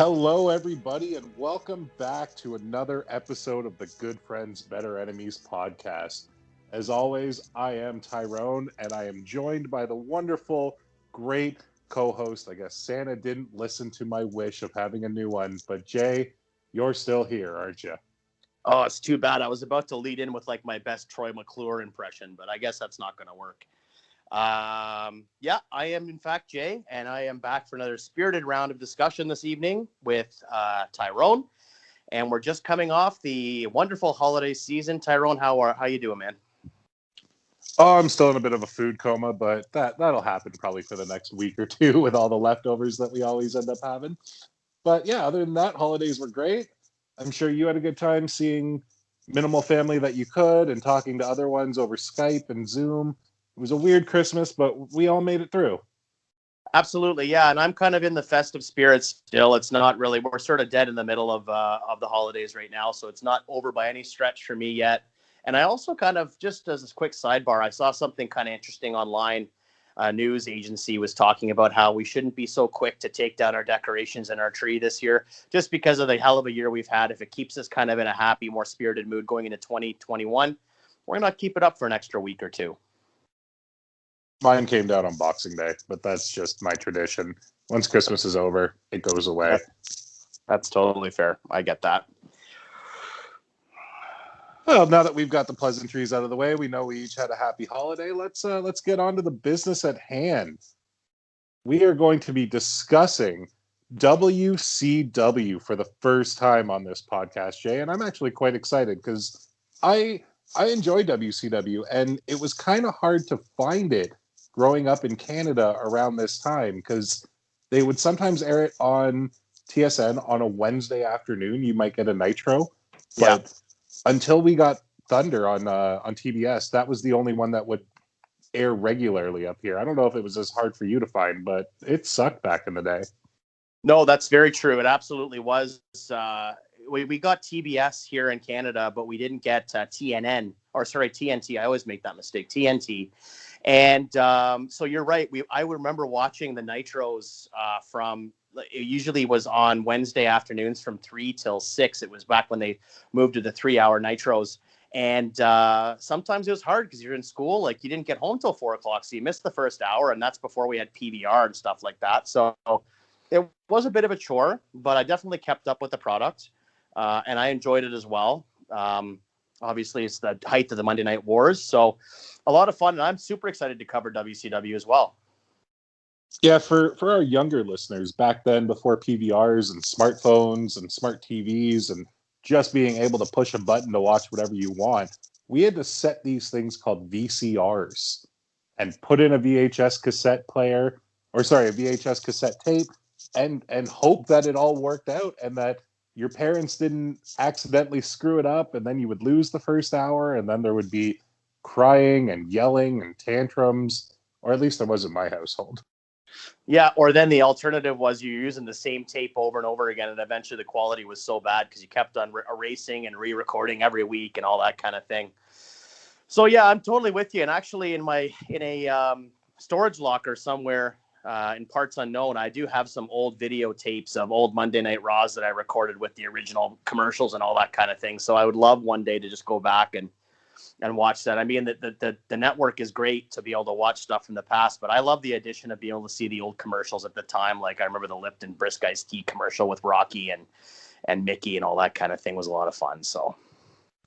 Hello, everybody, and welcome back to another episode of the Good Friends, Better Enemies podcast. As always, I am Tyrone, and I am joined by the wonderful, great co-host. I guess Santa didn't listen to my wish of having a new one, but Jay, you're still here, aren't you? Oh, it's too bad. I was about to lead in with like my best Troy McClure impression, but I guess that's not going to work. Yeah, I am in fact Jay, and I am back for another spirited round of discussion this evening with Tyrone, and we're just coming off the wonderful holiday season. Tyrone, how you doing, man? Oh, I'm still in a bit of a food coma, but that'll happen probably for the next week or two with all the leftovers that we always end up having. But yeah, other than that, holidays were great. I'm sure you had a good time seeing minimal family that you could and talking to other ones over Skype and Zoom. It was a weird Christmas, but we all made it through. Absolutely, yeah. And I'm kind of in the festive spirit still. It's not really, we're sort of dead in the middle of the holidays right now, so it's not over by any stretch for me yet. And I also kind of, just as a quick sidebar, I saw something kind of interesting online. A news agency was talking about how we shouldn't be so quick to take down our decorations and our tree this year, just because of the hell of a year we've had. If it keeps us kind of in a happy, more spirited mood going into 2021, we're going to keep it up for an extra week or two. Mine came down on Boxing Day, but that's just my tradition. Once Christmas is over, it goes away. That's totally fair. I get that. Well, now that we've got the pleasantries out of the way, we know we each had a happy holiday. Let's get on to the business at hand. We are going to be discussing WCW for the first time on this podcast, Jay, and I'm actually quite excited because I enjoy WCW, and it was kind of hard to find it growing up in Canada around this time because they would sometimes air it on TSN on a Wednesday afternoon. You might get a Nitro, but until we got Thunder on TBS, that was the only one that would air regularly up here. I don't know if it was as hard for you to find, but it sucked back in the day. No, that's very true. It absolutely was. We got TBS here in Canada, but we didn't get TNT. I always make that mistake, TNT. And so you're right. I remember watching the Nitros from, it usually was on Wednesday afternoons from 3 till 6. It was back when they moved to the 3-hour Nitros. And sometimes it was hard because you're in school. Like, you didn't get home till 4 o'clock. So you missed the first hour. And that's before we had PVR and stuff like that. So it was a bit of a chore, but I definitely kept up with the product. And I enjoyed it as well. Obviously, it's the height of the Monday Night Wars. So a lot of fun. And I'm super excited to cover WCW as well. Yeah, for our younger listeners, back then, before PVRs and smartphones and smart TVs and just being able to push a button to watch whatever you want, we had to set these things called VCRs and put in a VHS cassette player, a VHS cassette tape, and hope that it all worked out and that your parents didn't accidentally screw it up, and then you would lose the first hour, and then there would be crying and yelling and tantrums, or at least there was in my household. Yeah, or then the alternative was you're using the same tape over and over again, and eventually the quality was so bad because you kept on erasing and re-recording every week and all that kind of thing. So yeah, I'm totally with you. And actually, in a storage locker somewhere in parts unknown, I do have some old videotapes of old Monday Night Raws that I recorded with the original commercials and all that kind of thing. So I would love one day to just go back and watch that. I mean, the network is great to be able to watch stuff from the past, but I love the addition of being able to see the old commercials at the time. Like, I remember the Lipton Brisk Iced Tea commercial with Rocky and Mickey and all that kind of thing was a lot of fun. So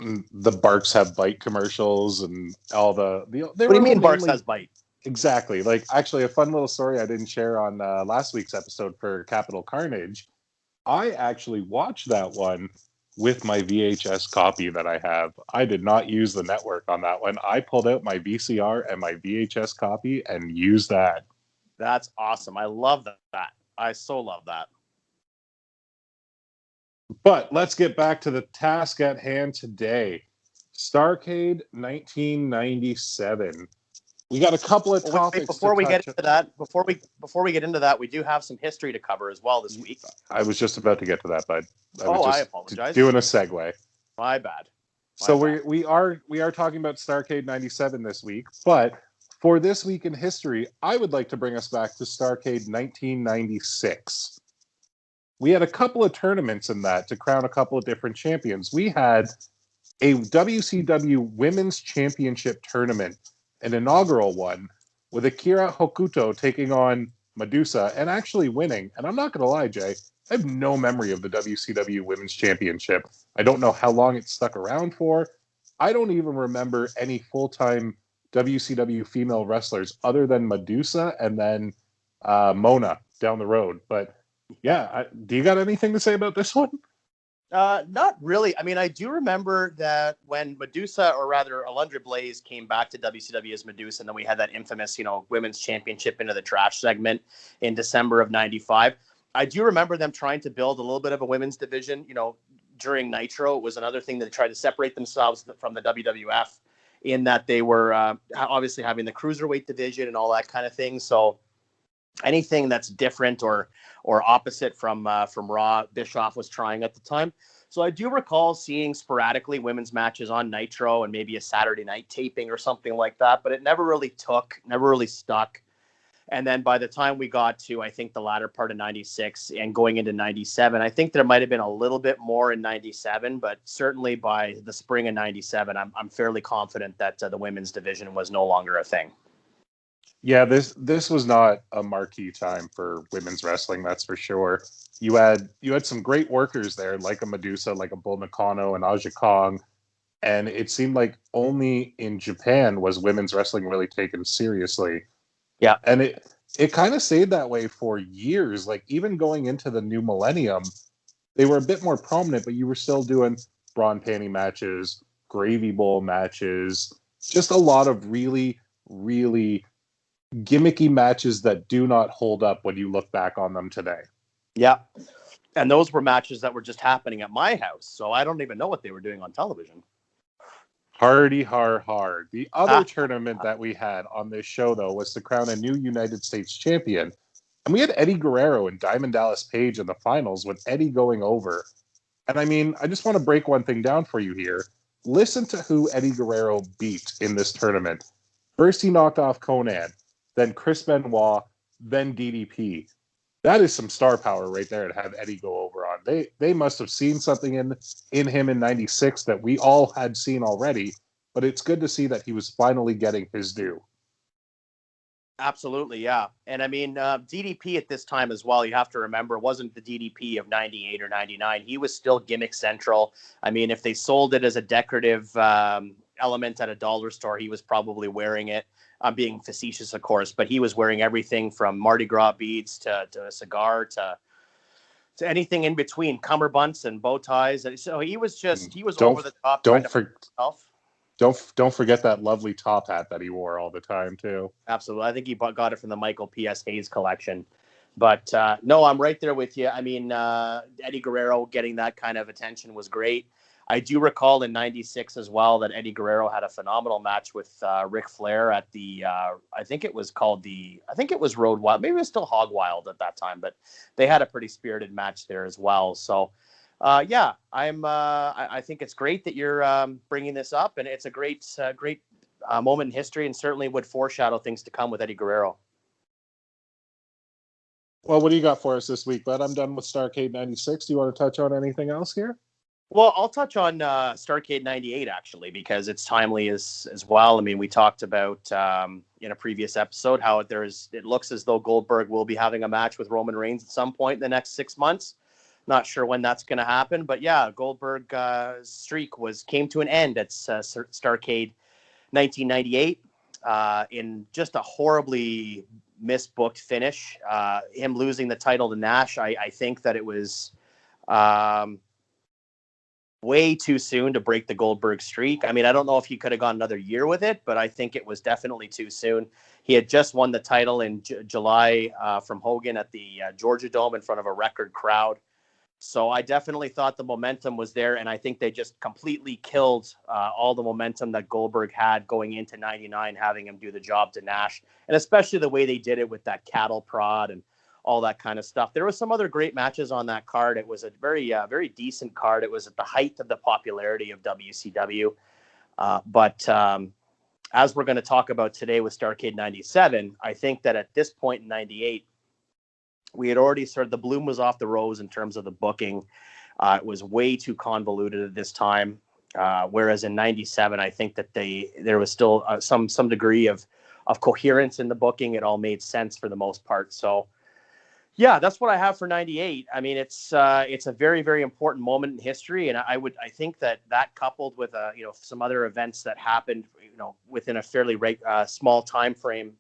the Barks Have Bite commercials and all the what do you mean Barks Has Bite? Exactly. Like, actually, a fun little story I didn't share on last week's episode for Capital Carnage. I actually watched that one with my VHS copy that I have. I did not use the network on that one. I pulled out my VCR and my VHS copy and used that. That's awesome. I love that. I so love that. But let's get back to the task at hand today. Starrcade 1997. We got a couple of topics. Before we get into that, we do have some history to cover as well this week. I was just about to get to that, bud. I apologize. Doing a segue. My bad. We are talking about Starrcade 97 this week, but for this week in history, I would like to bring us back to Starrcade 1996. we had a couple of tournaments in that to crown a couple of different champions. We had a WCW Women's Championship tournament, an inaugural one, with Akira Hokuto taking on Medusa and actually winning. And I'm not going to lie, Jay, I have no memory of the WCW Women's Championship. I don't know how long it stuck around for. I don't even remember any full-time WCW female wrestlers other than Medusa and then Mona down the road. But yeah, do you got anything to say about this one? Not really. I mean, I do remember that when Medusa, or rather Alundra Blaze, came back to WCW as Medusa, and then we had that infamous, women's championship into the trash segment in December of '95. I do remember them trying to build a little bit of a women's division. During Nitro, it was another thing that tried to separate themselves from the WWF, in that they were obviously having the cruiserweight division and all that kind of thing. So anything that's different or opposite from Raw, Bischoff was trying at the time. So I do recall seeing sporadically women's matches on Nitro and maybe a Saturday night taping or something like that, but it never really stuck. And then by the time we got to, I think, the latter part of 96 and going into 97, I think there might have been a little bit more in 97, but certainly by the spring of 97, I'm fairly confident that the women's division was no longer a thing. Yeah, this was not a marquee time for women's wrestling, that's for sure. You had some great workers there, like a Medusa, like a Bull Nakano and Aja Kong, and it seemed like only in Japan was women's wrestling really taken seriously. Yeah, and it kind of stayed that way for years. Like even going into the new millennium, they were a bit more prominent, but you were still doing bra and panty matches, gravy bowl matches, just a lot of really, really gimmicky matches that do not hold up when you look back on them today. Yeah. And those were matches that were just happening at my house. So I don't even know what they were doing on television. Hardy har hard. The other tournament that we had on this show, though, was to crown a new United States champion. And we had Eddie Guerrero and Diamond Dallas Page in the finals, with Eddie going over. And I mean, I just want to break one thing down for you here. Listen to who Eddie Guerrero beat in this tournament. First, he knocked off Conan, then Chris Benoit, then DDP. That is some star power right there to have Eddie go over on. They must have seen something in him in 96 that we all had seen already, but it's good to see that he was finally getting his due. Absolutely, yeah. And I mean, DDP at this time as well, you have to remember, wasn't the DDP of 98 or 99. He was still gimmick central. I mean, if they sold it as a decorative element at a dollar store, he was probably wearing it. I'm being facetious, of course, but he was wearing everything from Mardi Gras beads to a cigar to anything in between, cummerbunds and bow ties. And so he was over the top. Don't forget that lovely top hat that he wore all the time too. Absolutely. I think he got it from the Michael P.S. Hayes collection. But no, I'm right there with you. I mean, Eddie Guerrero getting that kind of attention was great. I do recall in 96 as well that Eddie Guerrero had a phenomenal match with Ric Flair at the, I think it was Road Wild. Maybe it was still Hog Wild at that time, but they had a pretty spirited match there as well. So, yeah, I think it's great that you're bringing this up, and it's a great moment in history, and certainly would foreshadow things to come with Eddie Guerrero. Well, what do you got for us this week, bud? I'm done with Starrcade 96. Do you want to touch on anything else here? Well, I'll touch on Starrcade 98, actually, because it's timely as well. I mean, we talked about in a previous episode how it looks as though Goldberg will be having a match with Roman Reigns at some point in the next 6 months. Not sure when that's going to happen, but yeah, Goldberg's streak came to an end at Starrcade 1998 in just a horribly misbooked finish. Him losing the title to Nash, I think that it was way too soon to break the Goldberg streak. I mean, I don't know if he could have gone another year with it, but I think it was definitely too soon. He had just won the title in July from Hogan at the Georgia Dome in front of a record crowd. So I definitely thought the momentum was there, and I think they just completely killed all the momentum that Goldberg had going into 99, having him do the job to Nash, and especially the way they did it with that cattle prod and all that kind of stuff. There was some other great matches on that card. It was a very decent card. It was at the height of the popularity of WCW. But as we're going to talk about today with Starrcade 97, I think that at this point in 98, we had already sort of, the bloom was off the rose in terms of the booking. It was way too convoluted at this time. Whereas in '97, I think that there was still some degree of coherence in the booking. It all made sense for the most part. So yeah, that's what I have for '98. I mean, it's a very, very important moment in history, and I think that coupled with some other events that happened within a fairly small time frame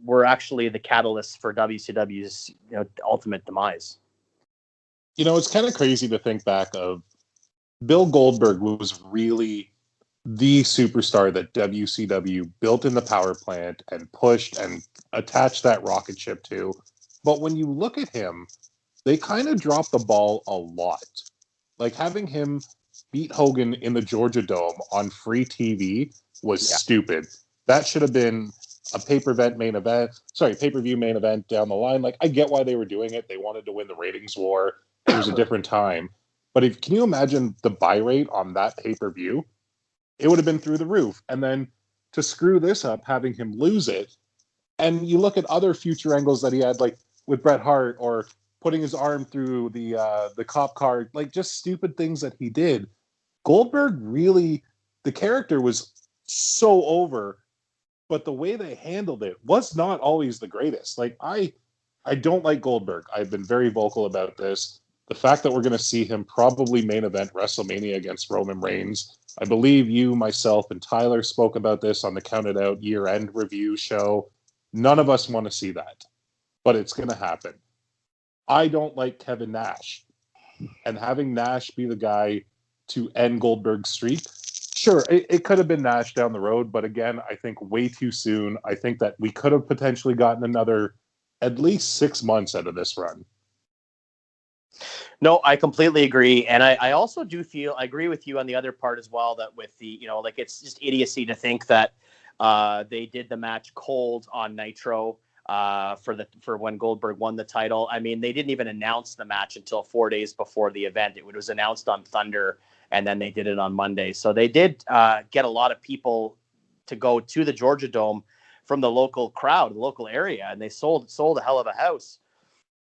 were actually the catalysts for WCW's ultimate demise. It's kind of crazy to think back of Bill Goldberg was really the superstar that WCW built in the power plant and pushed and attached that rocket ship to. But when you look at him, they kind of dropped the ball a lot. Like having him beat Hogan in the Georgia Dome on free TV was stupid. That should have been a pay-per-view main event down the line. Like, I get why they were doing it. They wanted to win the ratings war. It was a different time. But can you imagine the buy rate on that pay-per-view? It would have been through the roof. And then to screw this up, having him lose it, and you look at other future angles that he had, like with Bret Hart, or putting his arm through the cop car, like just stupid things that he did. Goldberg really, the character was so over, but the way they handled it was not always the greatest. Like I don't like Goldberg. I've been very vocal about this. The fact that we're going to see him probably main event WrestleMania against Roman Reigns. I believe you, myself, and Tyler spoke about this on the Counted Out year-end review show. None of us want to see that, but it's going to happen. I don't like Kevin Nash, and having Nash be the guy to end Goldberg's streak. Sure, it could have been Nash down the road, but again, I think way too soon. I think that we could have potentially gotten another at least 6 months out of this run. No, I completely agree. And I also I agree with you on the other part as well, that with the, it's just idiocy to think that they did the match cold on Nitro for when Goldberg won the title. I mean, they didn't even announce the match until 4 days before the event. It was announced on Thunder, and then they did it on Monday. So they did get a lot of people to go to the Georgia Dome from the local crowd, the local area, and they sold a hell of a house.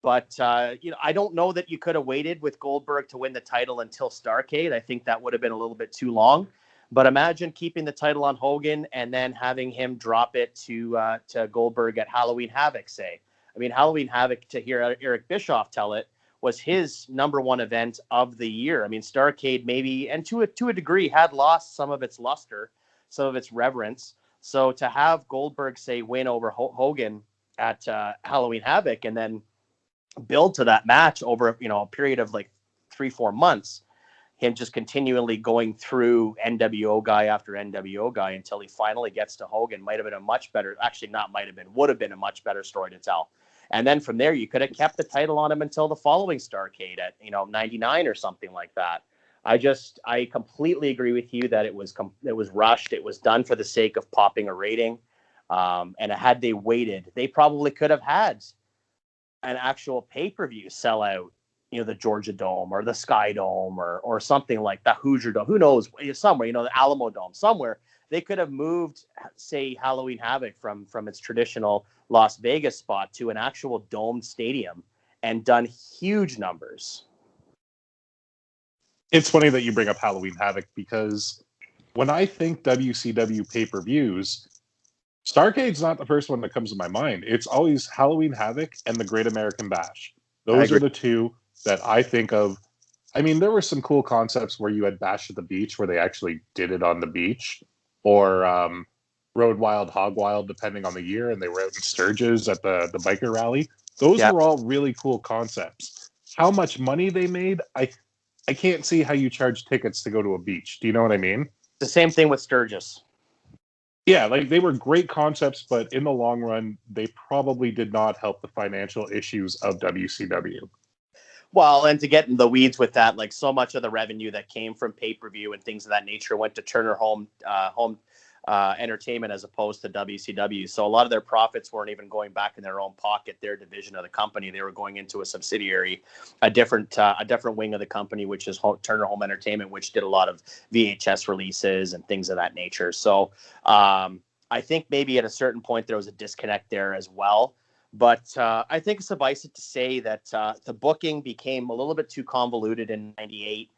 But, I don't know that you could have waited with Goldberg to win the title until Starrcade. I think that would have been a little bit too long. But imagine keeping the title on Hogan and then having him drop it to Goldberg at Halloween Havoc, say. I mean, Halloween Havoc, to hear Eric Bischoff tell it, was his number one event of the year. I mean, Starrcade maybe, and to a degree, had lost some of its luster, some of its reverence. So to have Goldberg, say, win over Hogan at Halloween Havoc and then build to that match over a period of like 3-4 months, him just continually going through NWO guy after NWO guy until he finally gets to Hogan would have been a much better story to tell. And then from there, you could have kept the title on him until the following Starrcade at 99 or something like that. I completely agree with you that it was rushed. It was done for the sake of popping a rating. And had they waited, they probably could have had an actual pay-per-view sell out, the Georgia Dome or the Sky Dome or something like that, Hoosier Dome, who knows, somewhere, the Alamo Dome, somewhere. They could have moved, say, Halloween Havoc from its traditional Las Vegas spot to an actual domed stadium and done huge numbers. It's funny that you bring up Halloween Havoc, because when I think WCW pay-per-views, Starrcade's not the first one that comes to my mind. It's always Halloween Havoc and the Great American Bash. Those are the two that I think of. I mean, there were some cool concepts where you had Bash at the Beach, where they actually did it on the beach, or Road Wild, Hog Wild, depending on the year, and they were out in Sturgis at the biker rally. Those were all really cool concepts. How much money they made, I can't see how you charge tickets to go to a beach. Do you know what I mean? The same thing with Sturgis. Yeah, like they were great concepts, but in the long run, they probably did not help the financial issues of WCW. Well, and to get in the weeds with that, like so much of the revenue that came from pay-per-view and things of that nature went to Turner Home Entertainment as opposed to WCW. So a lot of their profits weren't even going back in their own pocket, their division of the company. They were going into a subsidiary, a different wing of the company, which is Turner Home Entertainment, which did a lot of VHS releases and things of that nature. So I think maybe at a certain point there was a disconnect there as well. But I think suffice it to say that the booking became a little bit too convoluted in '98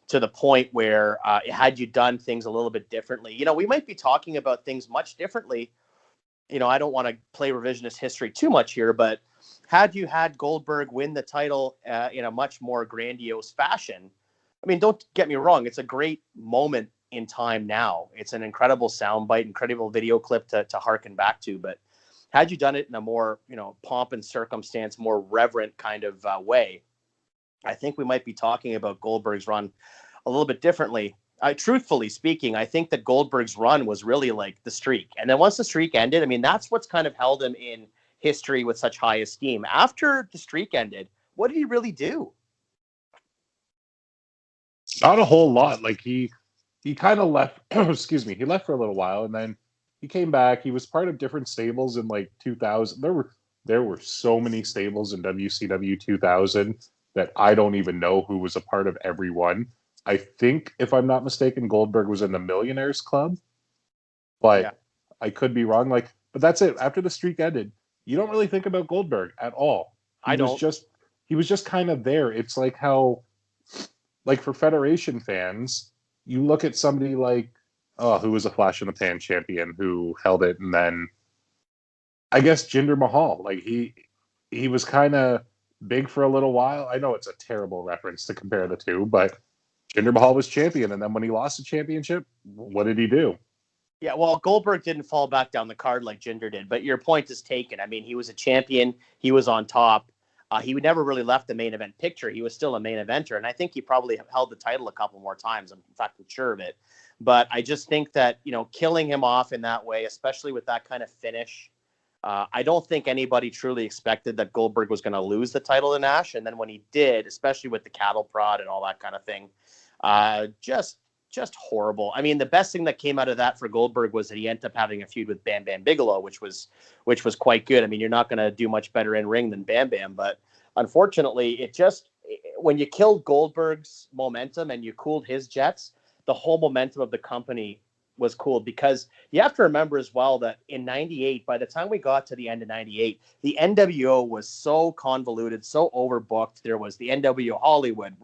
to the point where had you done things a little bit differently, we might be talking about things much differently. I don't want to play revisionist history too much here, but had you had Goldberg win the title in a much more grandiose fashion, I mean, don't get me wrong, it's a great moment in time now. It's an incredible soundbite, incredible video clip to harken back to. But had you done it in a more, pomp and circumstance, more reverent kind of way, I think we might be talking about Goldberg's run a little bit differently. Truthfully speaking, I think that Goldberg's run was really like the streak. And then once the streak ended, I mean, that's what's kind of held him in history with such high esteem. After the streak ended, what did he really do? Not a whole lot. Like he kind of left. Excuse me. He left for a little while, and then he came back. He was part of different stables in like 2000. There were so many stables in WCW 2000 that I don't even know who was a part of every one. I think, if I'm not mistaken, Goldberg was in the Millionaires Club, but yeah. I could be wrong. But that's it. After the streak ended, you don't really think about Goldberg at all. He was just kind of there. It's like how, like for Federation fans, you look at somebody like, who was a flash in the pan champion who held it, and then I guess Jinder Mahal. Like he was kind of big for a little while. I know it's a terrible reference to compare the two, but Jinder Mahal was champion, and then when he lost the championship, what did he do? Yeah, well, Goldberg didn't fall back down the card like Jinder did, but your point is taken. I mean, he was a champion. He was on top. He never really left the main event picture. He was still a main eventer, and I think he probably held the title a couple more times. In fact, I'm sure of it. But I just think that, killing him off in that way, especially with that kind of finish, I don't think anybody truly expected that Goldberg was going to lose the title to Nash. And then when he did, especially with the cattle prod and all that kind of thing, just horrible. I mean, the best thing that came out of that for Goldberg was that he ended up having a feud with Bam Bam Bigelow, which was quite good. I mean, you're not going to do much better in ring than Bam Bam, but unfortunately, when you killed Goldberg's momentum and you cooled his jets, the whole momentum of the company was cooled, because you have to remember as well that in '98, by the time we got to the end of '98, the NWO was so convoluted, so overbooked. There was the NWO Hollywood,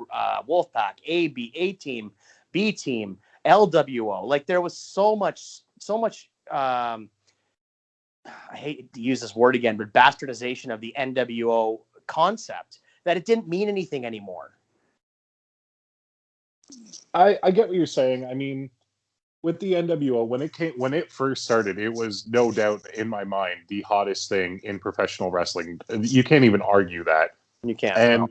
Wolfpack, A-Team, B Team, LWO. Like there was so much. I hate to use this word again, but bastardization of the NWO concept that it didn't mean anything anymore. I get what you're saying. I mean, with the NWO, when it first started, it was no doubt in my mind the hottest thing in professional wrestling. You can't even argue that. You can't. And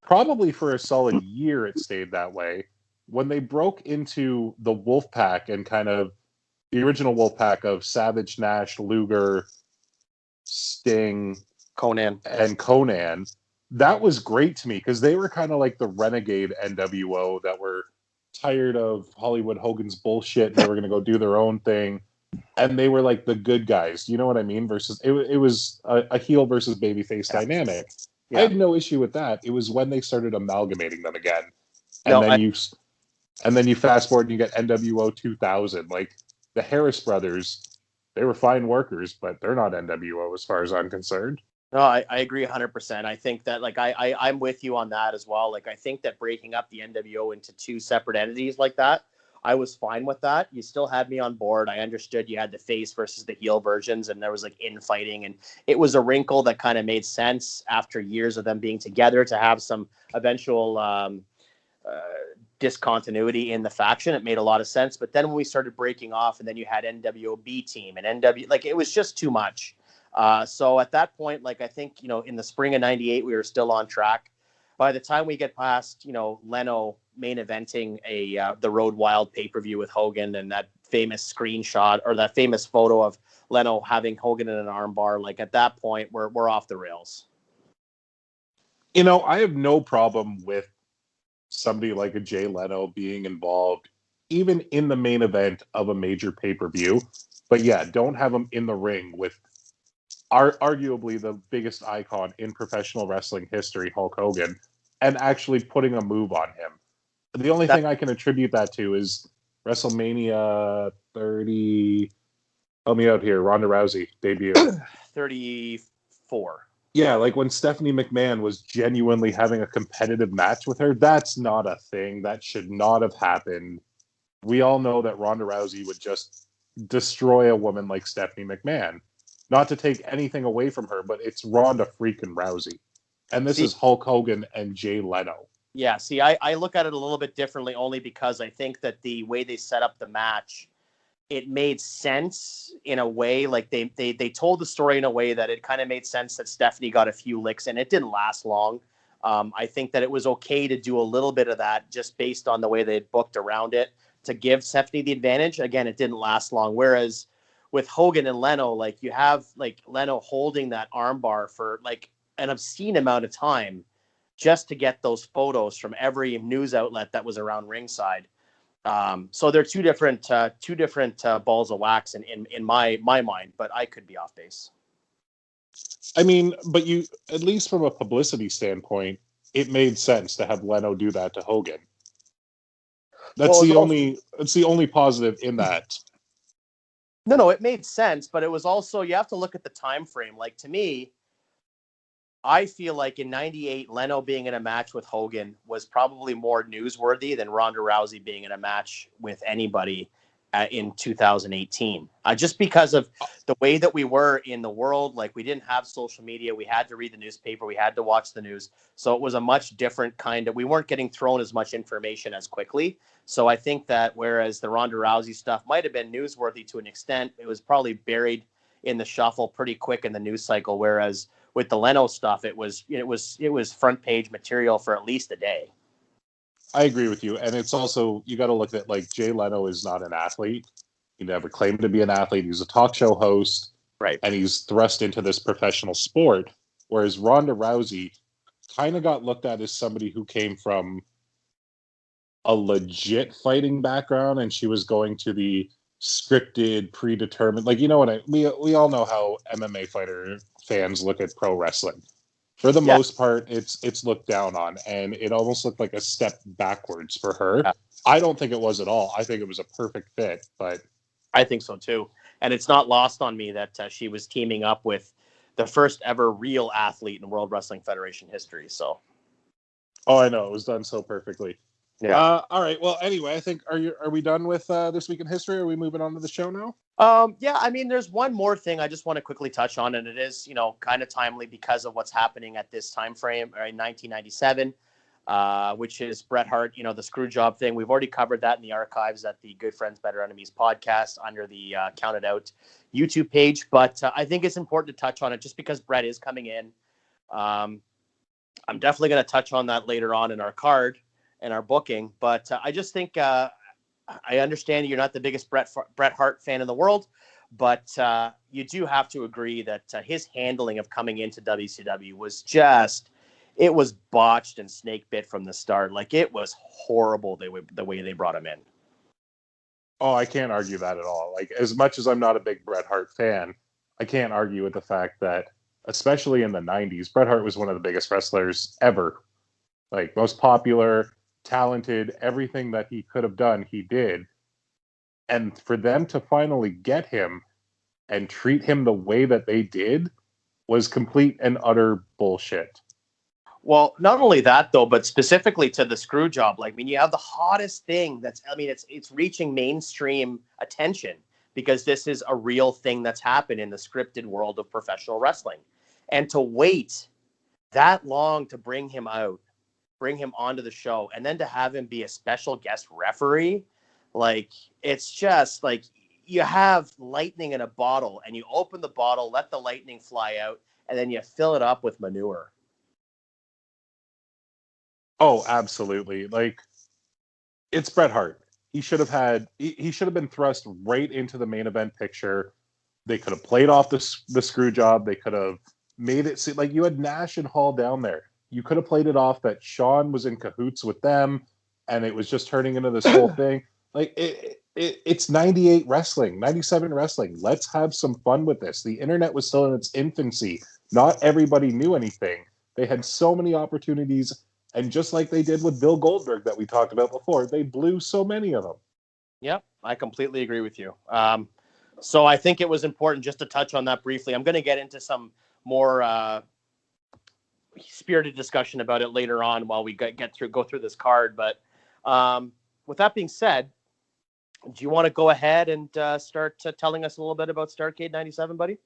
probably for a solid year, it stayed that way. When they broke into the Wolfpack and kind of the original Wolfpack of Savage, Nash, Luger, Sting, Conan, that was great to me, because they were kind of like the renegade NWO that were tired of Hollywood Hogan's bullshit, and they were going to go do their own thing, and they were like the good guys. You know what I mean? Versus it was a heel versus babyface dynamic. Yeah. I had no issue with that. It was when they started amalgamating them again, and then you fast forward and you get NWO 2000. Like the Harris brothers, they were fine workers, but they're not NWO as far as I'm concerned. No, I agree 100%. I think that I'm with you on that as well. Like I think that breaking up the NWO into two separate entities like that, I was fine with that. You still had me on board. I understood you had the face versus the heel versions, and there was like infighting, and it was a wrinkle that kind of made sense after years of them being together to have some eventual discontinuity in the faction. It made a lot of sense. But then when we started breaking off, and then you had NWO B Team and NW, like it was just too much. So at that point, like I think, in the spring of '98, we were still on track. By the time we get past, Leno main eventing the Road Wild pay-per-view with Hogan, and that famous screenshot or that famous photo of Leno having Hogan in an armbar, like at that point, we're off the rails. I have no problem with somebody like a Jay Leno being involved, even in the main event of a major pay-per-view. But yeah, don't have him in the ring with arguably the biggest icon in professional wrestling history, Hulk Hogan, and actually putting a move on him. The only thing I can attribute that to is WrestleMania 30. Help me out here. Ronda Rousey debut. 34, 4. Yeah, like when Stephanie McMahon was genuinely having a competitive match with her, that's not a thing. That should not have happened. We all know that Ronda Rousey would just destroy a woman like Stephanie McMahon. Not to take anything away from her, but it's Ronda freaking Rousey. And this See, is Hulk Hogan and Jay Leno. yeah, see, I look at it a little bit differently only because I think that the way they set up the match, it made sense in a way. Like they told the story in a way that it kind of made sense that Stephanie got a few licks and it didn't last long. I think that it was okay to do a little bit of that just based on the way they had booked around it to give Stephanie the advantage. Again, it didn't last long. Whereas with Hogan and Leno, like you have like Leno holding that armbar for like an obscene amount of time just to get those photos from every news outlet that was around ringside. So they're two different balls of wax in my mind, but I could be off base. I mean, but you, at least from a publicity standpoint, it made sense to have Leno do that to Hogan. That's the only positive in that. No, it made sense, but it was also, you have to look at the time frame. Like to me, I feel like in '98, Leno being in a match with Hogan was probably more newsworthy than Ronda Rousey being in a match with anybody in 2018. Just because of the way that we were in the world, like we didn't have social media, we had to read the newspaper, we had to watch the news. So it was a much different kind of, we weren't getting thrown as much information as quickly. So I think that whereas the Ronda Rousey stuff might have been newsworthy to an extent, it was probably buried in the shuffle pretty quick in the news cycle. Whereas with the Leno stuff, it was front page material for at least a day. I agree with you. And it's also, you got to look at like Jay Leno is not an athlete. He never claimed to be an athlete. He's a talk show host. Right. And he's thrust into this professional sport. Whereas Ronda Rousey kind of got looked at as somebody who came from a legit fighting background, and she was going to the scripted, predetermined, like, you know what, we all know how MMA fighter fans look at pro wrestling. For the most part, it's looked down on, and it almost looked like a step backwards for her. Yeah. I don't think it was at all. I think it was a perfect fit, but I think so too. And it's not lost on me that she was teaming up with the first ever real athlete in World Wrestling Federation history. So, I know, it was done so perfectly. Yeah. All right. Well, anyway, I think are we done with this week in history? Are we moving on to the show now? Yeah. I mean, there's one more thing I just want to quickly touch on, and it is, kind of timely because of what's happening at this time frame in 1997, which is Bret Hart. The screw job thing. We've already covered that in the archives at the Good Friends Better Enemies podcast under the Counted Out YouTube page. But I think it's important to touch on it just because Bret is coming in. I'm definitely going to touch on that later on in our card and our booking, but I just think I understand you're not the biggest Bret Hart fan in the world, but you do have to agree that his handling of coming into WCW was it was botched and snake bit from the start. Like, it was horrible the way they brought him in. Oh, I can't argue that at all. Like, as much as I'm not a big Bret Hart fan, I can't argue with the fact that, especially in the 90s, Bret Hart was one of the biggest wrestlers ever. Like, most popular, talented, everything that he could have done, he did. And for them to finally get him and treat him the way that they did was complete and utter bullshit. Well, not only that though, but specifically to the screw job. Like, I mean, you have the hottest thing it's reaching mainstream attention because this is a real thing that's happened in the scripted world of professional wrestling. And to wait that long to bring him onto the show, and then to have him be a special guest referee, like, it's just like you have lightning in a bottle and you open the bottle, let the lightning fly out, and then you fill it up with manure. Oh, absolutely. Like, it's Bret Hart. He should have been thrust right into the main event picture. They could have played off the screw job. They could have made it seem like you had Nash and Hall down there. You could have played it off that Shawn was in cahoots with them, and it was just turning into this whole thing. Like, it's 98 wrestling, 97 wrestling. Let's have some fun with this. The internet was still in its infancy. Not everybody knew anything. They had so many opportunities, and just like they did with Bill Goldberg that we talked about before, they blew so many of them. Yep, I completely agree with you. So I think it was important just to touch on that briefly. I'm going to get into some more spirited discussion about it later on while we go through this card. But with that being said, do you want to go ahead and start telling us a little bit about Starrcade 97, buddy?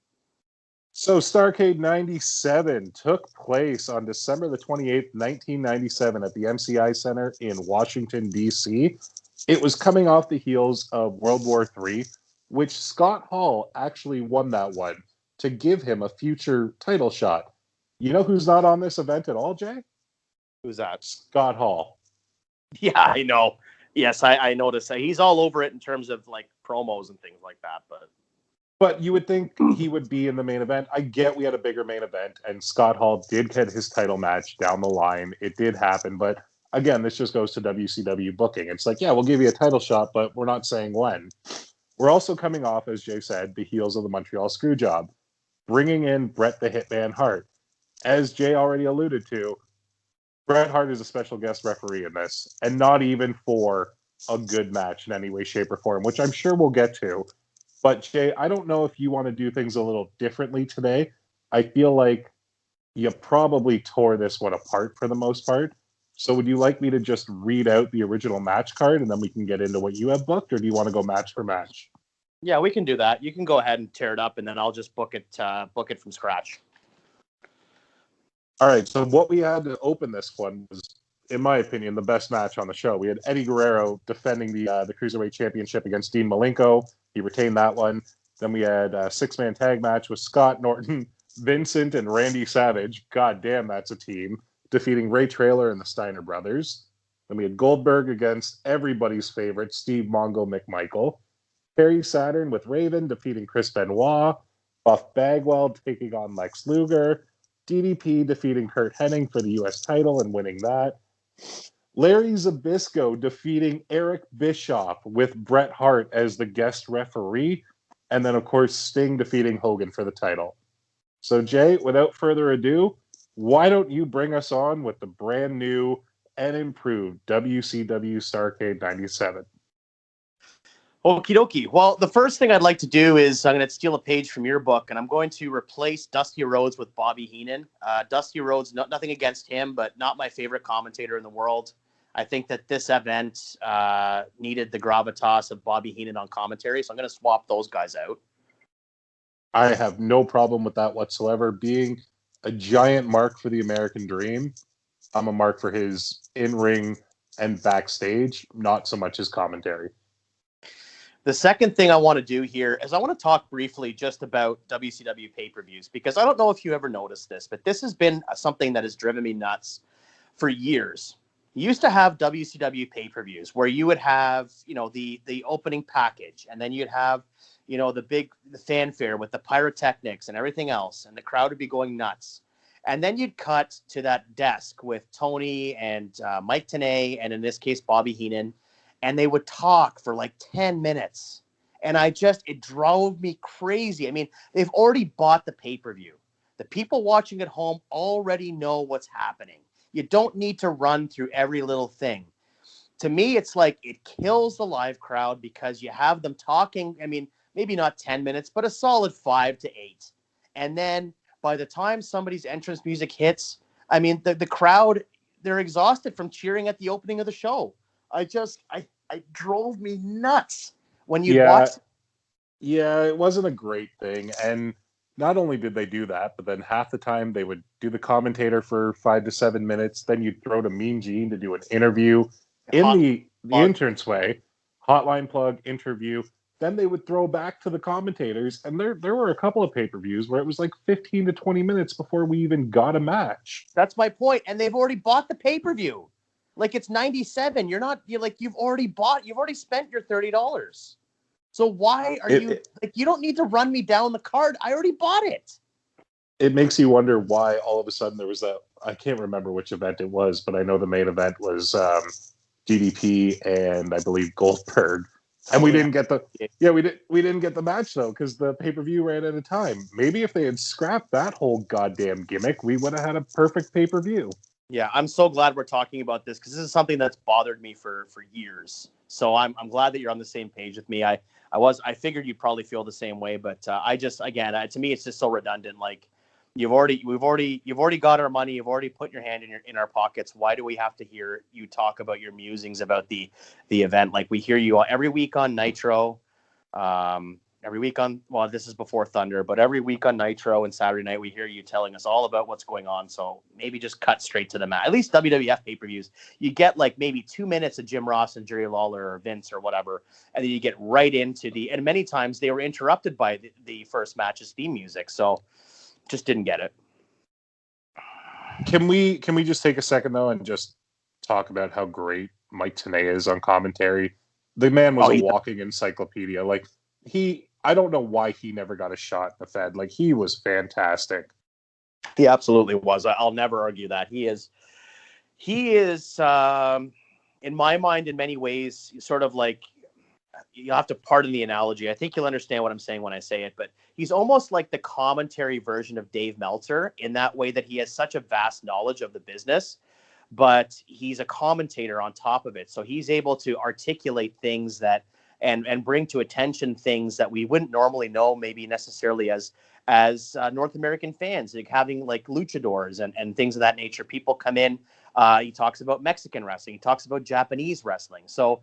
So Starrcade 97 took place on December the 28th, 1997 at the MCI Center in Washington, D.C. It was coming off the heels of World War III, which Scott Hall actually won that one to give him a future title shot. You know who's not on this event at all, Jay? Who's that? Scott Hall. Yeah, I know. Yes, I noticed that. He's all over it in terms of like promos and things like that, But you would think he would be in the main event. I get we had a bigger main event, and Scott Hall did get his title match down the line. It did happen, but again, this just goes to WCW booking. It's like, yeah, we'll give you a title shot, but we're not saying when. We're also coming off, as Jay said, the heels of the Montreal Screwjob, bringing in Bret the Hitman Hart. As Jay already alluded to, Bret Hart is a special guest referee in this, and not even for a good match in any way, shape, or form, which I'm sure we'll get to. But Jay, I don't know if you want to do things a little differently today. I feel like you probably tore this one apart for the most part. So would you like me to just read out the original match card and then we can get into what you have booked, or do you want to go match for match? yeah, we can do that. You can go ahead and tear it up, and then I'll just book it from scratch. All right, so what we had to open this one was, in my opinion, the best match on the show. We had Eddie Guerrero defending the Cruiserweight Championship against Dean Malenko. He retained that one. Then we had a six-man tag match with Scott Norton, Vincent, and Randy Savage. God damn, that's a team. Defeating Ray Traylor and the Steiner Brothers. Then we had Goldberg against everybody's favorite, Steve Mongo McMichael. Perry Saturn with Raven defeating Chris Benoit. Buff Bagwell taking on Lex Luger. DDP defeating Kurt Hennig for the U.S. title and winning that. Larry Zbyszko defeating Eric Bischoff with Bret Hart as the guest referee. And then, of course, Sting defeating Hogan for the title. So, Jay, without further ado, why don't you bring us on with the brand new and improved WCW Starrcade 97? Okie dokie. Well, the first thing I'd like to do is I'm going to steal a page from your book, and I'm going to replace Dusty Rhodes with Bobby Heenan. Dusty Rhodes, nothing against him, but not my favorite commentator in the world. I think that this event needed the gravitas of Bobby Heenan on commentary, so I'm going to swap those guys out. I have no problem with that whatsoever. Being a giant mark for the American Dream, I'm a mark for his in-ring and backstage, not so much his commentary. The second thing I want to do here is I want to talk briefly just about WCW pay-per-views, because I don't know if you ever noticed this, but this has been something that has driven me nuts for years. You used to have WCW pay-per-views where you would have, the opening package, and then you'd have, the fanfare with the pyrotechnics and everything else, and the crowd would be going nuts. And then you'd cut to that desk with Tony and Mike Tenay, and in this case, Bobby Heenan, and they would talk for like 10 minutes. And it drove me crazy. I mean, they've already bought the pay-per-view. The people watching at home already know what's happening. You don't need to run through every little thing. To me, it's like it kills the live crowd because you have them talking, maybe not 10 minutes, but a solid 5 to 8. And then by the time somebody's entrance music hits, the crowd, they're exhausted from cheering at the opening of the show. It drove me nuts when you watched. Yeah, it wasn't a great thing. And not only did they do that, but then half the time they would do the commentator for 5 to 7 minutes. Then you'd throw to Mean Gene to do an interview in the entranceway, hotline plug interview. Then they would throw back to the commentators. And there were a couple of pay-per-views where it was like 15 to 20 minutes before we even got a match. That's my point. And they've already bought the pay-per-view. Like, it's 97. You've already spent your $30. So why are you don't need to run me down the card. I already bought it. It makes you wonder why all of a sudden there was I can't remember which event it was, but I know the main event was DDP and I believe Goldberg. And we didn't get we didn't get the match though, because the pay-per-view ran out of time. Maybe if they had scrapped that whole goddamn gimmick, we would have had a perfect pay-per-view. Yeah, I'm so glad we're talking about this because this is something that's bothered me for years. So I'm glad that you're on the same page with me. I figured you'd probably feel the same way, but to me, it's just so redundant. Like, You've already got our money. You've already put your hand in our pockets. Why do we have to hear you talk about your musings about the event? Like, we hear you every week on Nitro, every week on, well, this is before Thunder, but every week on Nitro and Saturday night, we hear you telling us all about what's going on. So maybe just cut straight to the match. At least WWF pay-per-views, you get like maybe 2 minutes of Jim Ross and Jerry Lawler or Vince or whatever, and then you get right into and many times they were interrupted by the first match's theme music. So just didn't get it. Can we just take a second though and just talk about how great Mike Tenay is on commentary? The man was a walking encyclopedia. Like, I don't know why he never got a shot in the Fed. Like, he was fantastic. He absolutely was. I'll never argue that. He is in my mind, in many ways, sort of like, you have to pardon the analogy. I think you'll understand what I'm saying when I say it, but he's almost like the commentary version of Dave Meltzer in that way, that he has such a vast knowledge of the business, but he's a commentator on top of it. So he's able to articulate things that and bring to attention things that we wouldn't normally know, maybe necessarily as North American fans, like having like luchadors and things of that nature. People come in. He talks about Mexican wrestling. He talks about Japanese wrestling. So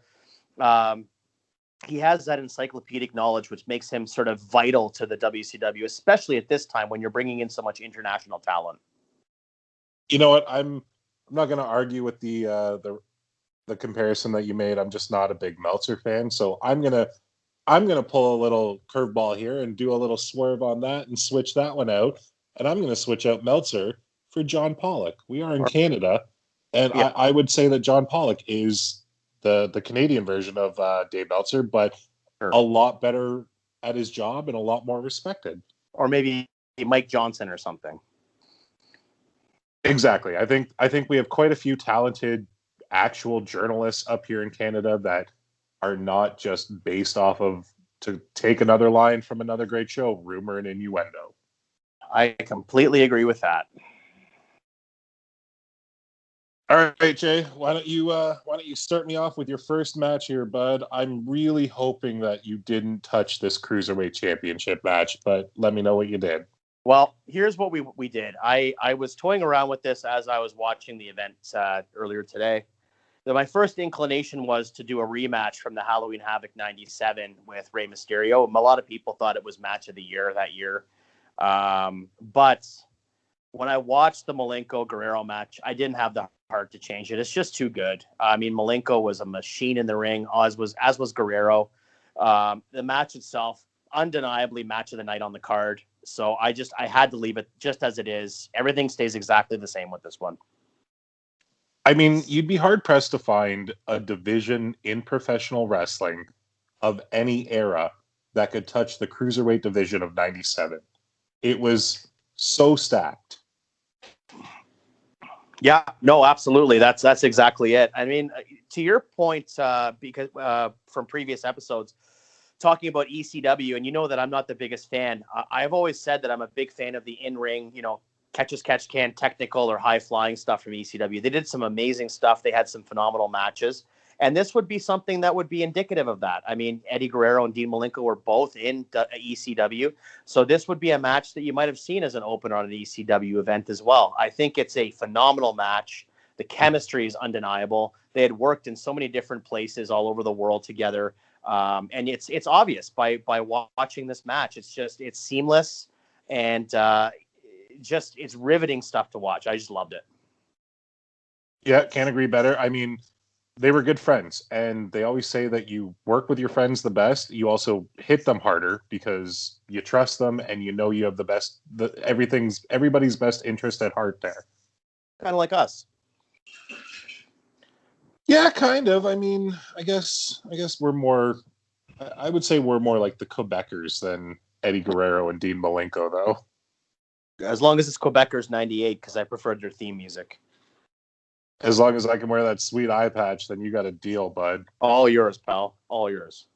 he has that encyclopedic knowledge, which makes him sort of vital to the WCW, especially at this time when you're bringing in so much international talent. You know what? I'm not going to argue with the comparison that you made. I'm just not a big Meltzer fan, so I'm gonna pull a little curveball here and do a little swerve on that and switch that one out. And I'm gonna switch out Meltzer for John Pollock. We are in Canada, and yeah. I would say that John Pollock is the Canadian version of Dave Meltzer, but a lot better at his job and a lot more respected. Or maybe Mike Johnson or something. Exactly. I think we have quite a few talented actual journalists up here in Canada that are not just based off of, to take another line from another great show, rumor and innuendo. I completely agree with that. All right, Jay, why don't you start me off with your first match here, bud? I'm really hoping that you didn't touch this Cruiserweight Championship match, but let me know what you did. Well, here's what we did. I was toying around with this as I was watching the event earlier today. My first inclination was to do a rematch from the Halloween Havoc 97 with Rey Mysterio. A lot of people thought it was match of the year that year. But when I watched the Malenko-Guerrero match, I didn't have the heart to change it. It's just too good. I mean, Malenko was a machine in the ring, as was Guerrero. The match itself, undeniably match of the night on the card. So I had to leave it just as it is. Everything stays exactly the same with this one. I mean, you'd be hard-pressed to find a division in professional wrestling of any era that could touch the Cruiserweight division of 97. It was so stacked. Yeah, no, absolutely. That's exactly it. I mean, to your point, because from previous episodes, talking about ECW, and you know that I'm not the biggest fan. I've always said that I'm a big fan of the in-ring, catch as catch can, technical or high-flying stuff from ECW. They did some amazing stuff. They had some phenomenal matches. And this would be something that would be indicative of that. I mean, Eddie Guerrero and Dean Malenko were both in ECW. So this would be a match that you might have seen as an opener on an ECW event as well. I think it's a phenomenal match. The chemistry is undeniable. They had worked in so many different places all over the world together. And it's obvious by watching this match. It's seamless and it's riveting stuff to watch. I just loved it. Yeah, can't agree better. I mean, they were good friends, and they always say that you work with your friends the best. You also hit them harder because you trust them and you know you have everybody's best interest at heart there. Kind of like us. Yeah, kind of. I mean, I guess we're more. I would say we're more like the Quebecers than Eddie Guerrero and Dean Malenko, though. As long as it's Quebecers 98, because I preferred their theme music. As long as I can wear that sweet eye patch, then you got a deal, bud. All yours, pal. All yours.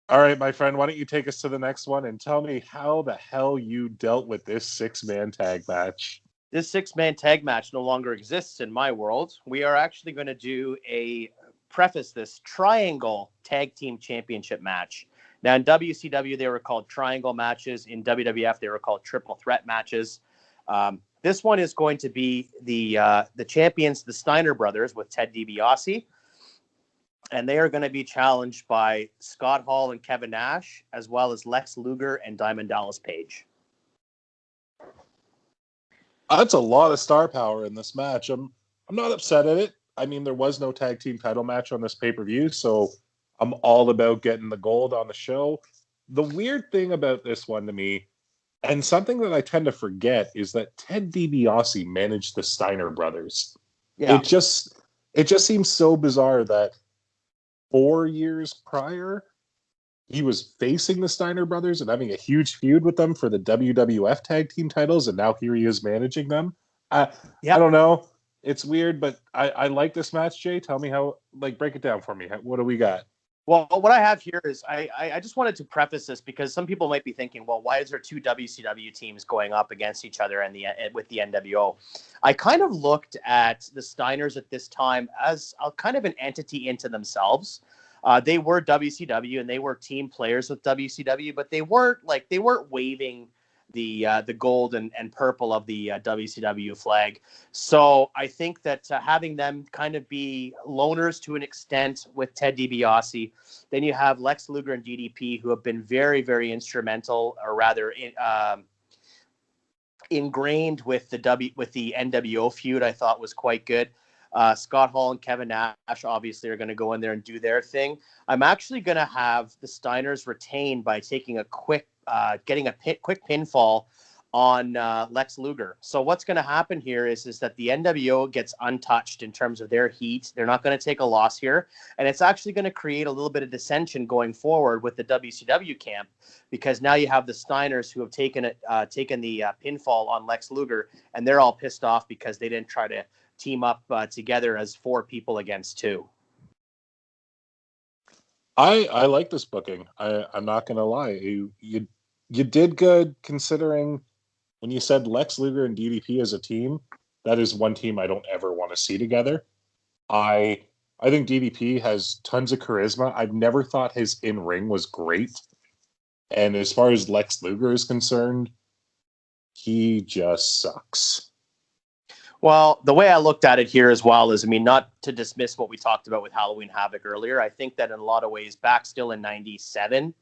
All right, my friend, why don't you take us to the next one and tell me how the hell you dealt with this 6-man tag match? This 6-man tag match no longer exists in my world. We are actually going to do a preface this triangle tag team championship match. Now in WCW, they were called triangle matches. In WWF, they were called triple threat matches. This one is going to be the champions, the Steiner brothers, with Ted DiBiase. And they are going to be challenged by Scott Hall and Kevin Nash, as well as Lex Luger and Diamond Dallas Page. That's a lot of star power in this match. I'm not upset at it. I mean, there was no tag team title match on this pay-per-view, so I'm all about getting the gold on the show. The weird thing about this one to me, and something that I tend to forget, is that Ted DiBiase managed the Steiner brothers. Yeah. It just seems so bizarre that 4 years prior, he was facing the Steiner brothers and having a huge feud with them for the WWF tag team titles, and now here he is managing them. I don't know. It's weird, but I like this match, Jay. Tell me how, break it down for me. What do we got? Well, what I have here is I just wanted to preface this because some people might be thinking, well, why is there two WCW teams going up against each other with the NWO? I kind of looked at the Steiners at this time as a kind of an entity into themselves. They were WCW and they were team players with WCW, but they weren't waving the gold and purple of the WCW flag. So I think that having them kind of be loners to an extent with Ted DiBiase, then you have Lex Luger and DDP, who have been very, very instrumental, or rather ingrained with the NWO feud. I thought was quite good. Scott Hall and Kevin Nash obviously are going to go in there and do their thing. I'm actually going to have the Steiners retain by taking a quick pinfall on Lex Luger. So what's going to happen here is that the NWO gets untouched in terms of their heat. They're not going to take a loss here. And it's actually going to create a little bit of dissension going forward with the WCW camp, because now you have the Steiners who have taken the pinfall on Lex Luger, and they're all pissed off because they didn't try to team up together as 4 people against 2. I like this booking. I'm not going to lie. You did good, considering when you said Lex Luger and DDP as a team. That is one team I don't ever want to see together. I think DDP has tons of charisma. I've never thought his in-ring was great. And as far as Lex Luger is concerned, he just sucks. Well, the way I looked at it here as well is, I mean, not to dismiss what we talked about with Halloween Havoc earlier. I think that in a lot of ways, back still in 97,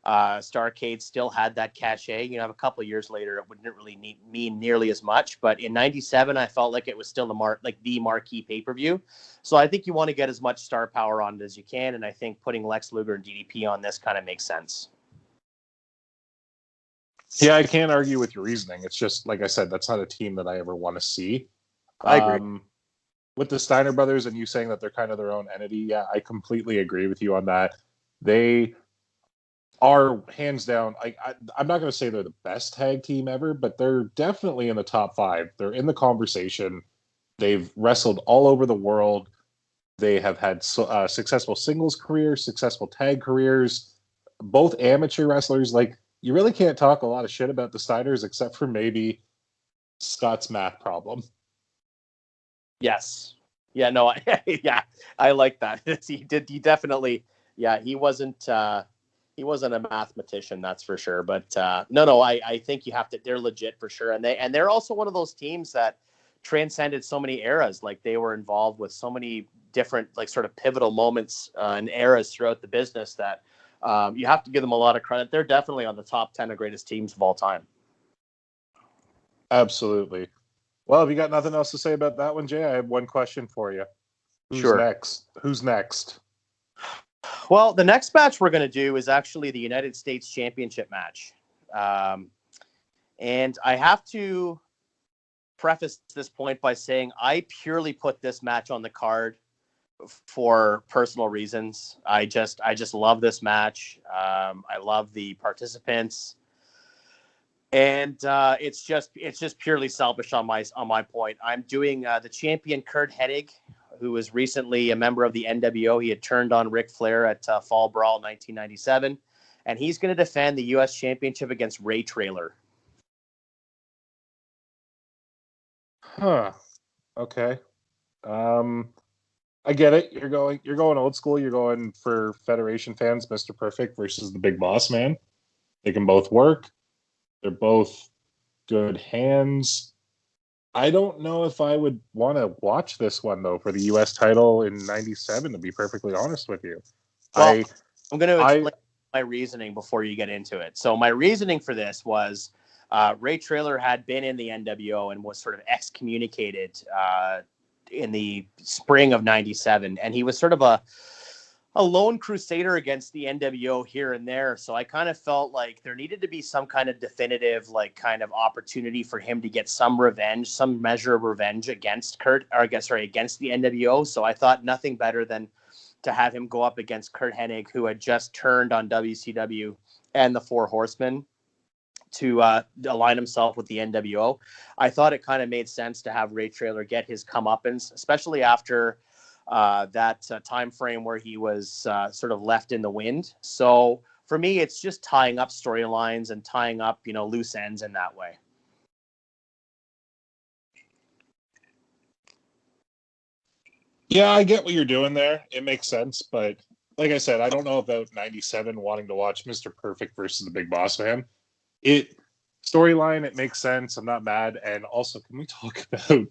Starrcade still had that cachet. You know, a couple of years later, it wouldn't really mean nearly as much. But in 97, I felt like it was still the marquee pay-per-view. So I think you want to get as much star power on it as you can. And I think putting Lex Luger and DDP on this kind of makes sense. Yeah, I can't argue with your reasoning. It's just, like I said, that's not a team that I ever want to see. I agree. With the Steiner brothers and you saying that they're kind of their own entity, yeah, I completely agree with you on that. They are hands down. I'm not going to say they're the best tag team ever, but they're definitely in the top 5. They're in the conversation. They've wrestled all over the world. They have had successful singles careers, successful tag careers, both amateur wrestlers. Like, you really can't talk a lot of shit about the Steiners except for maybe Scott's math problem. Yes. Yeah, no, yeah, I like that. He definitely, yeah, he wasn't a mathematician, that's for sure. But no, I think you have to, they're legit for sure. And they're also one of those teams that transcended so many eras. Like, they were involved with so many different, like, sort of pivotal moments and eras throughout the business that you have to give them a lot of credit. They're definitely on the top 10 of greatest teams of all time. Absolutely. Well, if you got nothing else to say about that one, Jay, I have one question for you. Who's next? Well, the next match we're going to do is actually the United States Championship match. And I have to preface this point by saying I purely put this match on the card for personal reasons. I just love this match. I love the participants. And it's just purely selfish on my point. I'm doing the champion Kurt Hennig, who was recently a member of the NWO. He had turned on Ric Flair at Fall Brawl 1997, and he's going to defend the U.S. Championship against Ray Traylor. Huh. Okay. I get it. You're going old school. You're going for Federation fans, Mr. Perfect versus the Big Boss Man. They can both work. They're both good hands. I don't know if I would want to watch this one though for the U.S. title in '97. To be perfectly honest with you, Well, I I'm going to I explain my reasoning before you get into it. So my reasoning for this was Ray Traylor had been in the NWO and was sort of excommunicated in the spring of '97, and he was sort of a lone crusader against the NWO here and there. So I kind of felt like there needed to be some kind of definitive, like, kind of opportunity for him to get some revenge, some measure of revenge against against the NWO. So I thought nothing better than to have him go up against Kurt Hennig, who had just turned on WCW and the Four Horsemen to align himself with the NWO. I thought it kind of made sense to have Ray Traylor get his comeuppance, especially after that time frame where he was sort of left in the wind. So for me, it's just tying up storylines and tying up, loose ends in that way. Yeah, I get what you're doing there. It makes sense, but like I said, I don't know about '97 wanting to watch Mr. Perfect versus the Big Boss Man. It storyline, it makes sense. I'm not mad. And also, can we talk about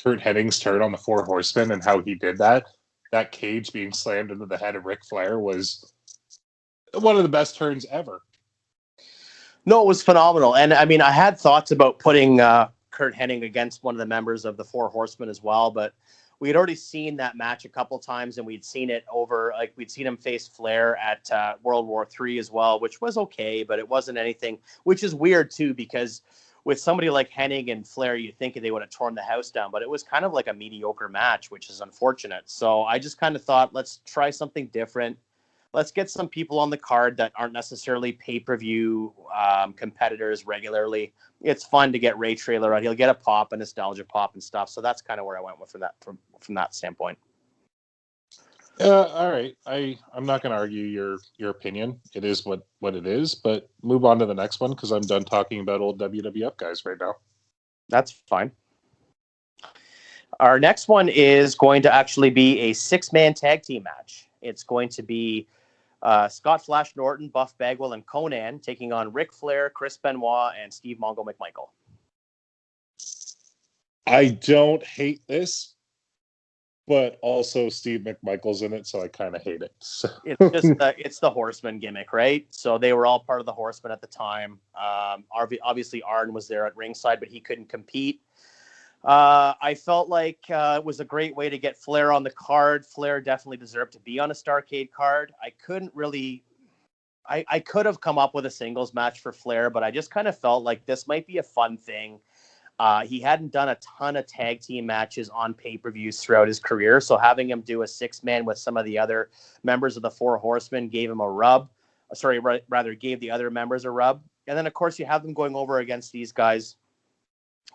Kurt Hennig's turn on the Four Horsemen and how he did that? That cage being slammed into the head of Ric Flair was one of the best turns ever. No, it was phenomenal. And I mean, I had thoughts about putting Kurt Hennig against one of the members of the Four Horsemen as well, but we had already seen that match a couple times, and we'd seen it we'd seen him face Flair at World War III as well, which was okay, but it wasn't anything, which is weird too, because with somebody like Hennig and Flair, you'd think they would have torn the house down, but it was kind of like a mediocre match, which is unfortunate. So I just kind of thought, let's try something different. Let's get some people on the card that aren't necessarily pay-per-view competitors regularly. It's fun to get Ray Traylor out. He'll get a pop, a nostalgia pop and stuff. So that's kind of where I went with from that standpoint. All right. I'm not going to argue your opinion. It is what it is, but move on to the next one because I'm done talking about old WWF guys right now. That's fine. Our next one is going to actually be a 6-man tag team match. It's going to be Scott Flash Norton, Buff Bagwell, and Conan taking on Ric Flair, Chris Benoit, and Steve Mongo McMichael. I don't hate this, but also Steve McMichael's in it, so I kind of hate it. So. It's the Horseman gimmick, right? So they were all part of the Horseman at the time. Obviously, Arn was there at ringside, but he couldn't compete. I felt like it was a great way to get Flair on the card. Flair definitely deserved to be on a Starrcade card. I could have come up with a singles match for Flair, but I just kind of felt like this might be a fun thing. He hadn't done a ton of tag team matches on pay-per-views throughout his career, so having him do a 6-man with some of the other members of the Four Horsemen gave him a rub. Gave the other members a rub. And then, of course, you have them going over against these guys.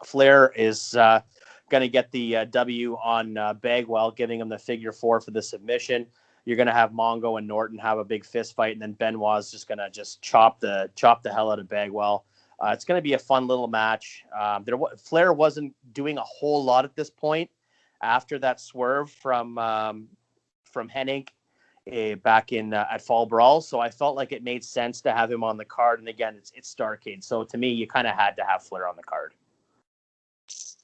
Flair is going to get the W on Bagwell, giving him the figure 4 for the submission. You're going to have Mongo and Norton have a big fist fight, and then Benoit's just going to chop the hell out of Bagwell. It's going to be a fun little match. Flair wasn't doing a whole lot at this point after that swerve from Hennig back in at Fall Brawl, so I felt like it made sense to have him on the card. And again, it's Starrcade, so to me, you kind of had to have Flair on the card.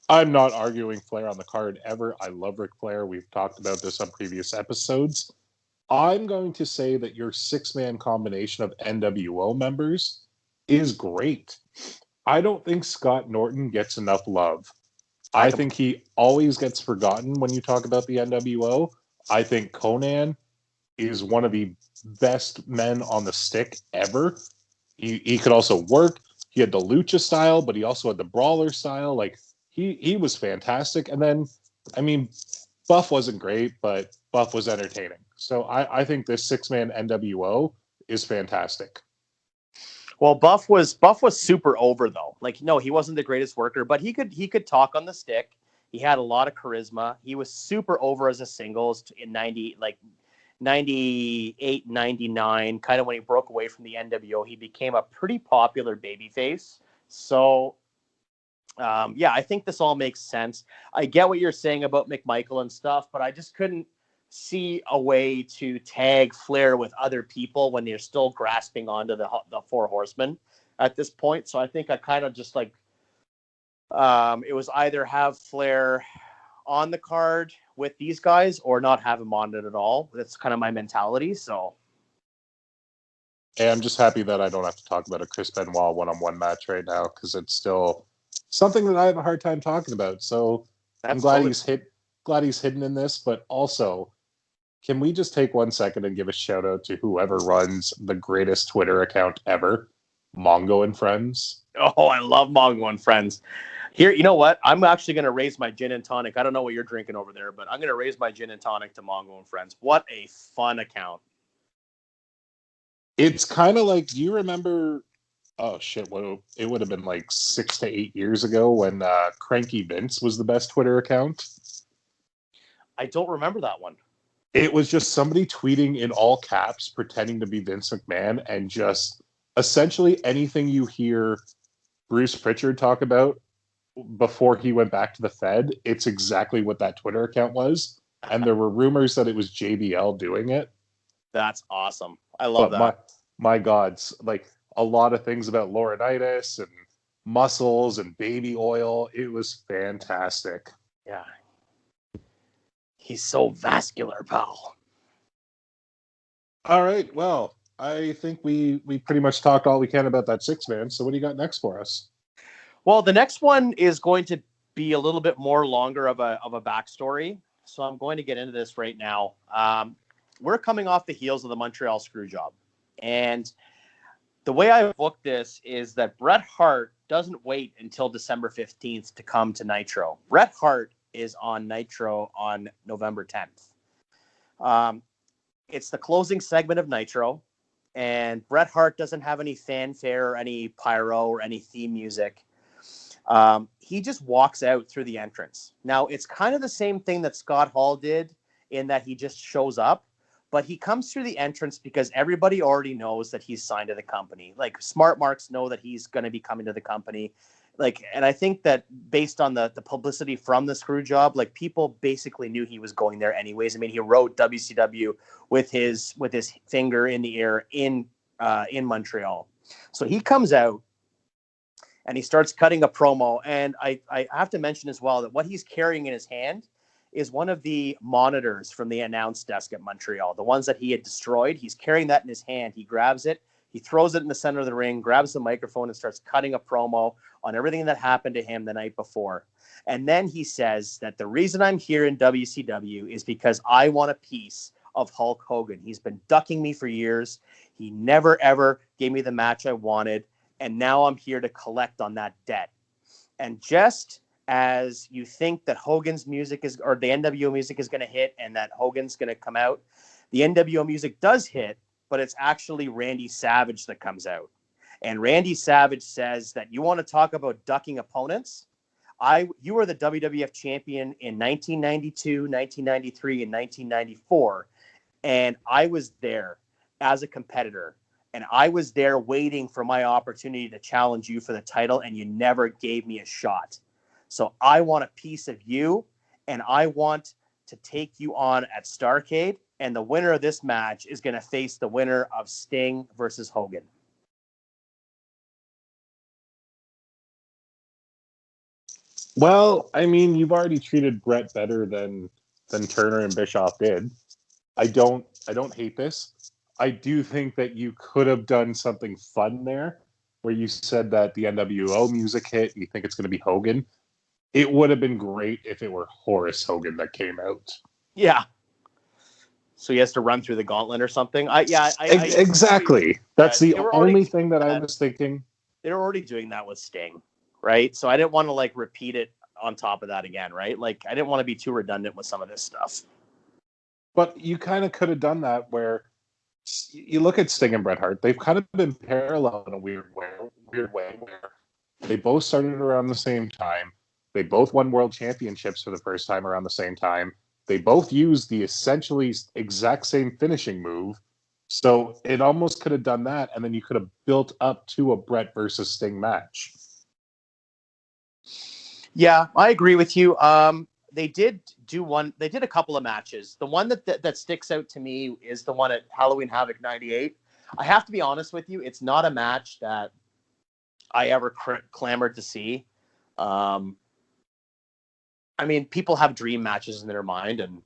I'm not arguing Flair on the card ever. I love Ric Flair. We've talked about this on previous episodes. I'm going to say that your 6-man combination of NWO members is great. I don't think Scott Norton gets enough love. I think he always gets forgotten when you talk about the NWO. I think Conan is one of the best men on the stick ever. He could also work. He had the lucha style, but he also had the brawler style. Like, he was fantastic. And then, I mean, Buff wasn't great, but Buff was entertaining. So I think this 6-man NWO is fantastic. Well, Buff was super over though. Like, no, he wasn't the greatest worker, but he could talk on the stick. He had a lot of charisma. He was super over as a singles in 98, 99, kind of when he broke away from the NWO. He became a pretty popular babyface. So Yeah, I think this all makes sense. I get what you're saying about McMichael and stuff, but I just couldn't see a way to tag Flair with other people when they're still grasping onto the Four Horsemen at this point. So I think I kind of just like it was either have Flair on the card with these guys or not have him on it at all. That's kind of my mentality. So And I'm just happy that I don't have to talk about a Chris Benoit one-on-one match right now because it's still something that I have a hard time talking about. So I'm that's glad totally glad he's hidden in this, but also can we just take 1 second and give a shout out to whoever runs the greatest Twitter account ever, Mongo and Friends? Oh, I love Mongo and Friends. Here, you know what? I'm actually going to raise my gin and tonic. I don't know what you're drinking over there, but I'm going to raise my gin and tonic to Mongo and Friends. What a fun account. It's kind of like, do you remember? Oh shit! Well, it would have been like 6 to 8 years ago when Cranky Vince was the best Twitter account. I don't remember that one. It was just somebody tweeting in all caps, pretending to be Vince McMahon, and just essentially anything you hear Bruce Pritchard talk about before he went back to the Fed, it's exactly what that Twitter account was. And there were rumors that it was JBL doing it. That's awesome. I love But that. my gods, like a lot of things about Laurinaitis and muscles and baby oil. It was fantastic. Yeah. He's so vascular, pal. All right. Well, I think we pretty much talked all we can about that 6-man. So what do you got next for us? Well, the next one is going to be a little bit more longer of a backstory. So I'm going to get into this right now. We're coming off the heels of the Montreal Screwjob. And the way I booked this is that Bret Hart doesn't wait until December 15th to come to Nitro. Bret Hart is on Nitro on November 10th. It's the closing segment of Nitro, and Bret Hart doesn't have any fanfare or any pyro or any theme music. He just walks out through the entrance. Now, it's kind of the same thing that Scott Hall did in that he just shows up, but he comes through the entrance because everybody already knows that he's signed to the company. Like, smart marks know that he's going to be coming to the company. Like, and I think that based on the publicity from the screw job, like, people basically knew he was going there anyways. I mean, he wrote WCW with his finger in the air in Montreal. So he comes out and he starts cutting a promo. And I have to mention as well that what he's carrying in his hand is one of the monitors from the announce desk at Montreal, the ones that he had destroyed. He's carrying that in his hand. He grabs it. He throws it in the center of the ring, grabs the microphone, and starts cutting a promo on everything that happened to him the night before. And then he says that the reason I'm here in WCW is because I want a piece of Hulk Hogan. He's been ducking me for years. He never, ever gave me the match I wanted. And now I'm here to collect on that debt. And just as you think that Hogan's music is, or the NWO music is going to hit and that Hogan's going to come out, the NWO music does hit, but it's actually Randy Savage that comes out. And Randy Savage says that you want to talk about ducking opponents? You were the WWF champion in 1992, 1993, and 1994. And I was there as a competitor. And I was there waiting for my opportunity to challenge you for the title, and you never gave me a shot. So I want a piece of you, and I want to take you on at Starrcade. And the winner of this match is going to face the winner of Sting versus Hogan. Well, I mean, you've already treated Brett better than Turner and Bischoff did. I don't hate this. I do think that you could have done something fun there, where you said that the NWO music hit. You think it's going to be Hogan. It would have been great if it were Horace Hogan that came out. Yeah. So he has to run through the gauntlet or something. Exactly. That's the only thing that I was thinking. They were already doing that with Sting, right? So I didn't want to like repeat it on top of that again, right? Like I didn't want to be too redundant with some of this stuff. But you kind of could have done that where you look at Sting and Bret Hart. They've kind of been parallel in a weird way where they both started around the same time. They both won world championships for the first time around the same time. They both used the essentially exact same finishing move. So it almost could have done that, and then you could have built up to a Bret versus Sting match. Yeah, I agree with you. They did do one. They did a couple of matches. The one that sticks out to me is the one at Halloween Havoc '98. I have to be honest with you. It's not a match that I ever clamored to see. Um, I mean, people have dream matches in their mind, and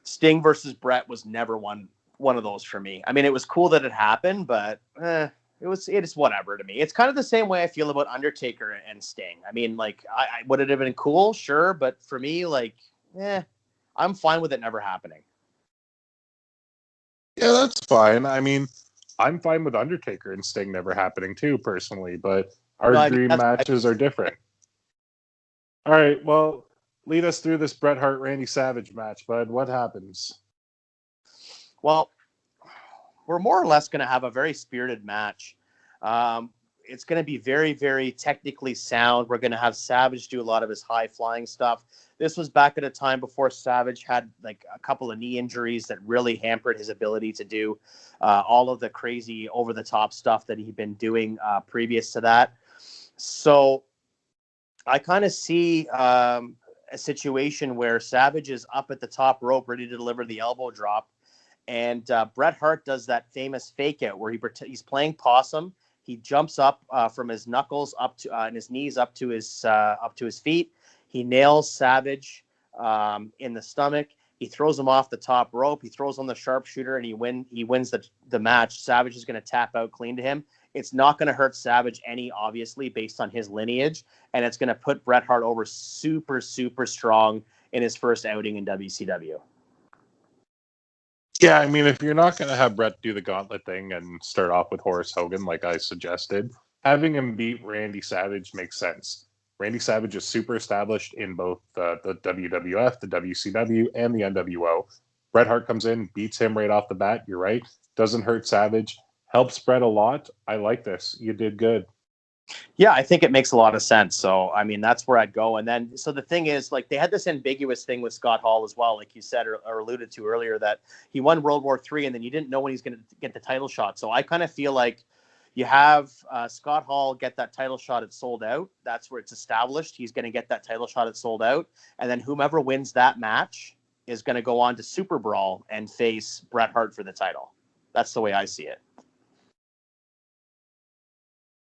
Sting versus Brett was never one of those for me. I mean, it was cool that it happened, but it is whatever to me. It's kind of the same way I feel about Undertaker and Sting. I mean, like, I would it have been cool, sure, but for me, like, I'm fine with it never happening. Yeah, that's fine. I mean, I'm fine with Undertaker and Sting never happening too, personally, but our No, I mean dream matches are different. All right, well, lead us through this Bret Hart Randy Savage match, bud. What happens? well, we're more or less going to have a very spirited match. It's going to be very, very technically sound. We're going to have Savage do a lot of his high flying stuff. This was back at a time before Savage had like a couple of knee injuries that really hampered his ability to do all of the crazy over the top stuff that he'd been doing previous to that. So I kind of see a situation where Savage is up at the top rope, ready to deliver the elbow drop. And Bret Hart does that famous fake out where he's playing possum. He jumps up from his knuckles up to and his knees up to his feet. He nails Savage in the stomach. He throws him off the top rope. He throws on the sharpshooter, and he wins the match. Savage is going to tap out clean to him. It's not going to hurt Savage any, obviously, based on his lineage, and it's going to put Bret Hart over super, super strong in his first outing in WCW. Yeah, I mean, if you're not going to have Bret do the gauntlet thing and start off with Horace Hogan, like I suggested, having him beat Randy Savage makes sense. Randy Savage is super established in both the WWF, the WCW, and the NWO. Bret Hart comes in, beats him right off the bat. You're right. Doesn't hurt Savage. Helps Bret a lot. I like this. You did good. Yeah, I think it makes a lot of sense. So, I mean, that's where I'd go. And then, so the thing is, like, they had this ambiguous thing with Scott Hall as well, like you said or alluded to earlier, that he won World War III and then you didn't know when he's going to get the title shot. So I kind of feel like you have Scott Hall get that title shot at Sold Out. That's where it's established. He's going to get that title shot at Sold Out. And then whomever wins that match is going to go on to Super Brawl and face Bret Hart for the title. That's the way I see it.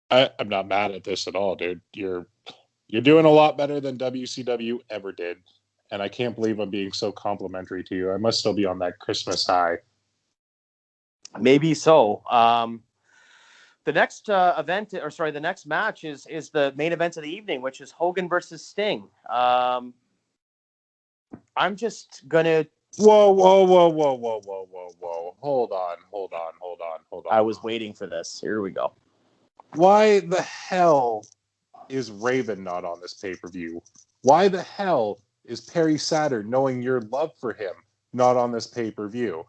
I'm not mad at this at all, dude. You're doing a lot better than WCW ever did, and I can't believe I'm being so complimentary to you. I must still be on that Christmas high. Maybe so. The next the next match is the main event of the evening, which is Hogan versus Sting. I'm just gonna. Whoa! Hold on. I was waiting for this. Here we go. Why the hell is Raven not on this pay-per-view? Why the hell is Perry Saturn, knowing your love for him, not on this pay-per-view?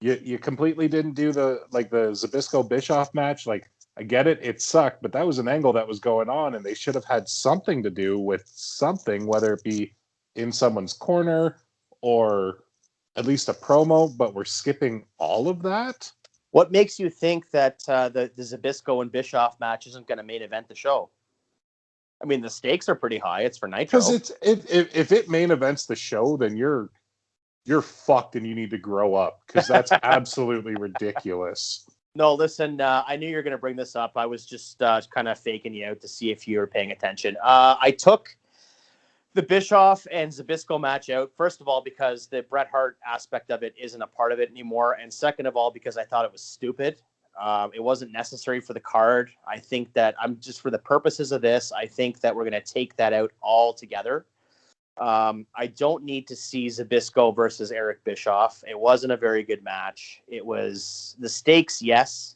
You completely didn't do the Zbyszko Bischoff match. Like, I get it, it sucked, but that was an angle that was going on, and they should have had something to do with something, whether it be in someone's corner or at least a promo, but we're skipping all of that? What makes you think that the Zbyszko and Bischoff match isn't going to main event the show? I mean, the stakes are pretty high. It's for Nitro. Because if it main events the show, then you're fucked and you need to grow up, because that's absolutely ridiculous. No, listen, I knew you were going to bring this up. I was just kind of faking you out to see if you were paying attention. I took the Bischoff and Zbyszko match out, first of all, because the Bret Hart aspect of it isn't a part of it anymore. And second of all, because I thought it was stupid. It wasn't necessary for the card. I think that for the purposes of this, I think that we're going to take that out altogether. I don't need to see Zbyszko versus Eric Bischoff. It wasn't a very good match. It was the stakes. Yes.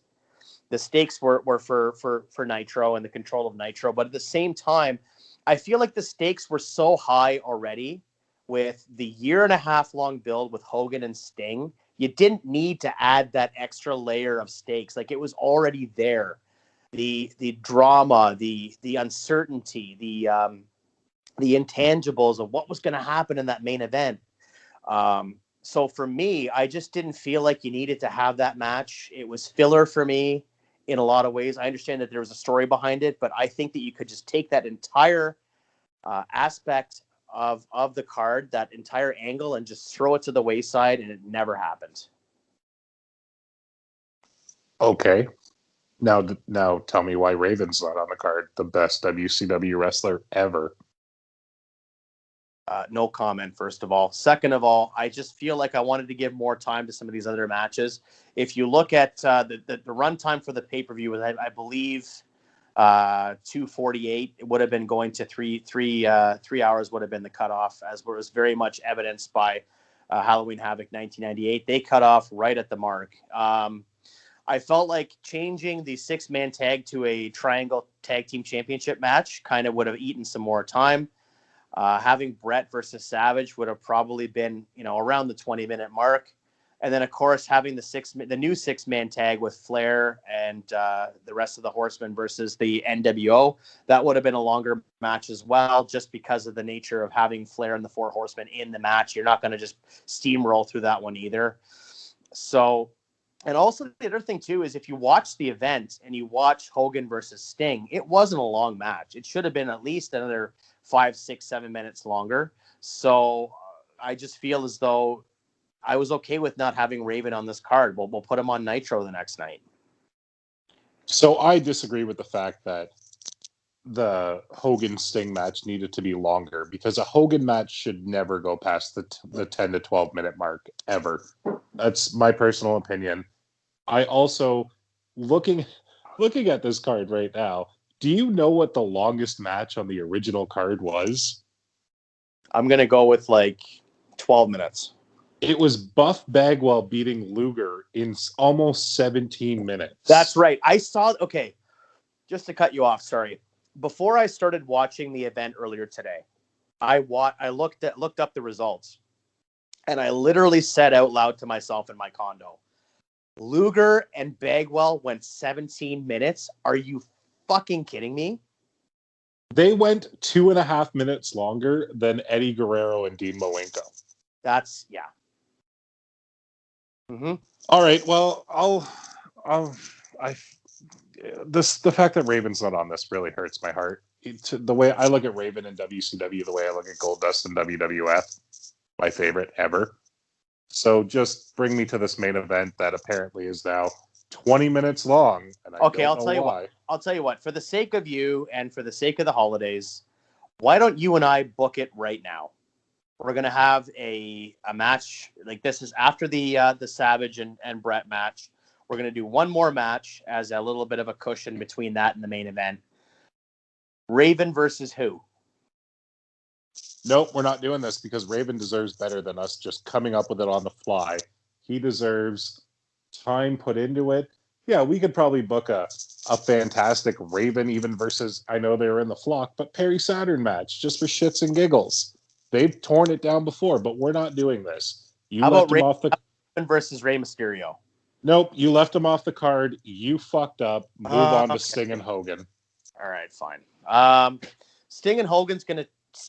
The stakes were for Nitro and the control of Nitro. But at the same time, I feel like the stakes were so high already with the 1.5 year long build with Hogan and Sting. You didn't need to add that extra layer of stakes. Like, it was already there. The drama, the uncertainty, the intangibles of what was going to happen in that main event. So for me, I just didn't feel like you needed to have that match. It was filler for me in a lot of ways. I understand that there was a story behind it, but I think that you could just take that entire aspect of the card, that entire angle, and just throw it to the wayside, and it never happened. Okay. Now tell me why Raven's not on the card. The best WCW wrestler ever. No comment, first of all. Second of all, I just feel like I wanted to give more time to some of these other matches. If you look at the run time for the pay-per-view, I believe 2:48, it would have been going to 3 hours would have been the cutoff, as was very much evidenced by Halloween Havoc 1998. They cut off right at the mark. I felt like changing the 6-man tag to a triangle tag team championship match kind of would have eaten some more time. Having Brett versus Savage would have probably been, around the 20-minute mark. And then, of course, having the new 6-man tag with Flair and the rest of the Horsemen versus the NWO, that would have been a longer match as well, just because of the nature of having Flair and the 4 Horsemen in the match. You're not going to just steamroll through that one either. So, and also the other thing, too, is if you watch the event and you watch Hogan versus Sting, it wasn't a long match. It should have been at least another 5, 6, 7 minutes longer. So I just feel as though I was okay with not having Raven on this card. We'll put him on Nitro the next night. So I disagree with the fact that the Hogan Sting match needed to be longer, because a Hogan match should never go past the 10 to 12 minute mark ever. That's my personal opinion. I also, looking at this card right now, do you know what the longest match on the original card was? I'm going to go with 12 minutes. It was Buff Bagwell beating Luger in almost 17 minutes. That's right. I saw, okay, just to cut you off, sorry. Before I started watching the event earlier today, I looked up the results, and I literally said out loud to myself in my condo, Luger and Bagwell went 17 minutes. Are you fucking kidding me? They went 2.5 minutes longer than Eddie Guerrero and Dean Malenko. That's, yeah. Mm-hmm. All right. Well, the fact that Raven's not on this really hurts my heart. The way I look at Raven in WCW, the way I look at Goldust in WWF, my favorite ever. So just bring me to this main event that apparently is now 20 minutes long. And I'll tell you what. I'll tell you what. For the sake of you and for the sake of the holidays, why don't you and I book it right now? We're gonna have a match like this is after the Savage and Brett match. We're gonna do one more match as a little bit of a cushion between that and the main event. Raven versus who? Nope, we're not doing this, because Raven deserves better than us just coming up with it on the fly. He deserves time put into it. Yeah, we could probably book a fantastic Raven even versus, I know they were in the Flock, but Perry Saturn match just for shits and giggles. They've torn it down before, but we're not doing this. How about Raven versus Rey Mysterio? Nope, you left him off the card. You fucked up. Move on to Sting and Hogan. All right, fine. Sting and Hogan's going to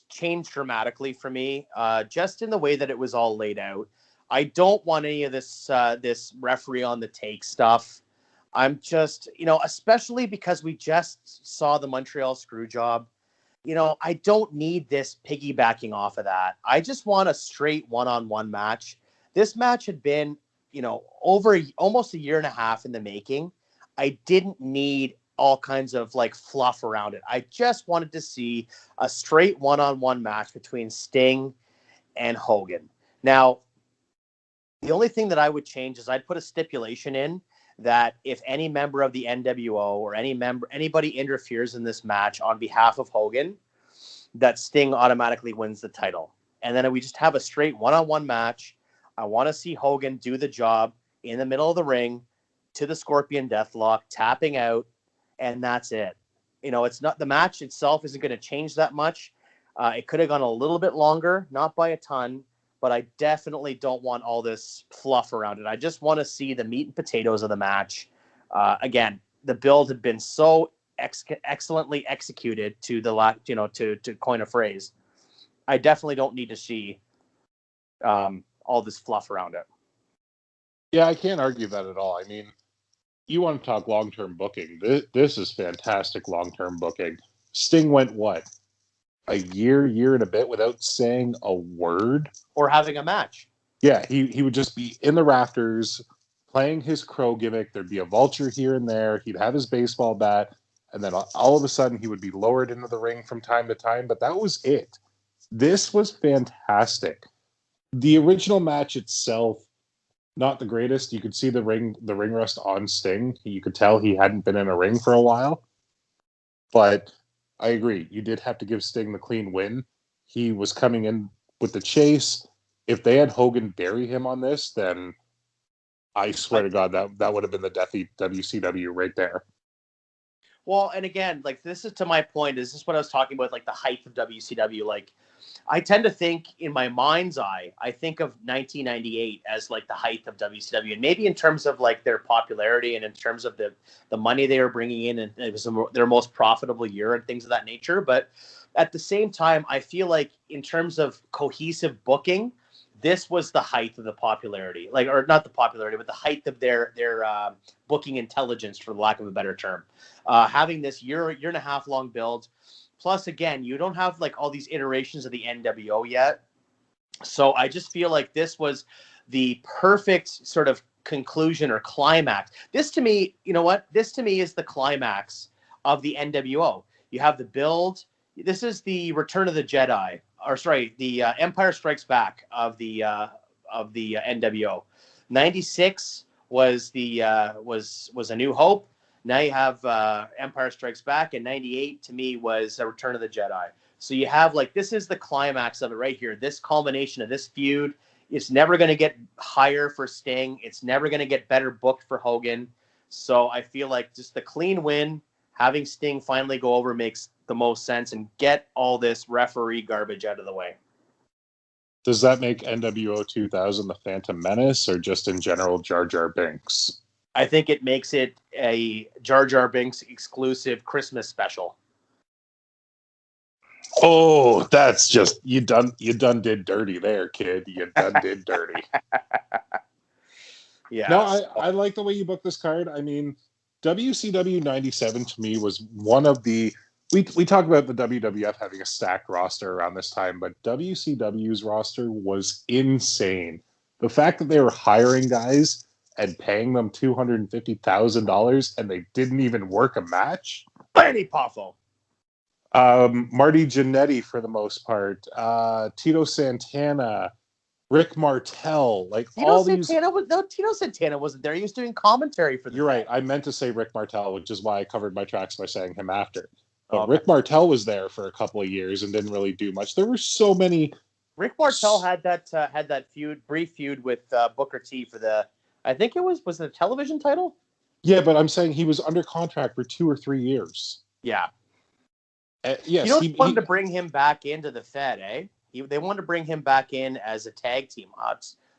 change dramatically for me, just in the way that it was all laid out. I don't want any of this referee on the take stuff. I'm just, especially because we just saw the Montreal Screwjob. I don't need this piggybacking off of that. I just want a straight one-on-one match. This match had been, over almost a year and a half in the making. I didn't need all kinds of fluff around it. I just wanted to see a straight one-on-one match between Sting and Hogan. Now, the only thing that I would change is I'd put a stipulation in that if any member of the NWO or anybody interferes in this match on behalf of Hogan, that Sting automatically wins the title. And then we just have a straight one-on-one match. I want to see Hogan do the job in the middle of the ring to the Scorpion Deathlock, tapping out, and that's it. It's not, the match itself isn't going to change that much. It could have gone a little bit longer, not by a ton, but I definitely don't want all this fluff around it. I just want to see the meat and potatoes of the match. Again, the build had been so excellently executed to to coin a phrase. I definitely don't need to see all this fluff around it. Yeah, I can't argue that at all. I mean, you want to talk long-term booking. This is fantastic long-term booking. Sting went what? a year and a bit without saying a word. Or having a match. Yeah, he would just be in the rafters playing his crow gimmick. There'd be a vulture here and there. He'd have his baseball bat, and then all of a sudden he would be lowered into the ring from time to time, but that was it. This was fantastic. The original match itself, not the greatest. You could see the ring rust on Sting. You could tell he hadn't been in a ring for a while. But I agree. You did have to give Sting the clean win. He was coming in with the chase. If they had Hogan bury him on this, then I swear to God, that would have been the death of WCW right there. Well, and again, like this is to my point. Is this what I was talking about? Like the height of WCW. Like I tend to think in my mind's eye, I think of 1998 as like the height of WCW, and maybe in terms of like their popularity and in terms of the money they were bringing in, and it was their most profitable year and things of that nature. But at the same time, I feel like in terms of cohesive booking, this was the height of the popularity, like, or not the popularity, but the height of their booking intelligence, for the lack of a better term. Having this year and a half long build, plus again, you don't have like all these iterations of the NWO yet, so I just feel like this was the perfect sort of conclusion or climax. This to me, you know what? This to me is the climax of the NWO. You have the build. This is the Return of the Jedi, or sorry, the Empire Strikes Back of the NWO. 96 was the was A New Hope. Now you have Empire Strikes Back, and 98 to me was a Return of the Jedi. So you have like, this is the climax of it right here. This culmination of this feud. It's never going to get higher for Sting. It's never going to get better booked for Hogan. So I feel like just the clean win, having Sting finally go over makes the most sense, and get all this referee garbage out of the way. Does that make NWO 2000 the Phantom Menace, or just in general Jar Jar Binks? I think it makes it a Jar Jar Binks exclusive Christmas special. Oh, that's just you done did dirty there, kid. You done did dirty. Yeah. No, I like the way you booked this card. I mean, WCW 97 to me was one of the we talk about the WWF having a stacked roster around this time, but WCW's roster was insane. The fact that they were hiring guys and paying them $250,000 and they didn't even work a match. Lanny Poffo. Marty Jannetty for the most part. Tito Santana, Rick Martel, like Tito Santana wasn't there. He was doing commentary for the You're right. I meant to say Rick Martel, which is why I covered my tracks by saying him after. But Rick Martel was there for a couple of years and didn't really do much. There were so many. Rick Martel had that brief feud with Booker T for the, I think it was it a television title? Yeah, but I'm saying he was under contract for 2 or 3 years. Yeah. Yes, he wanted to bring him back into the Fed, eh? They wanted to bring him back in as a tag team.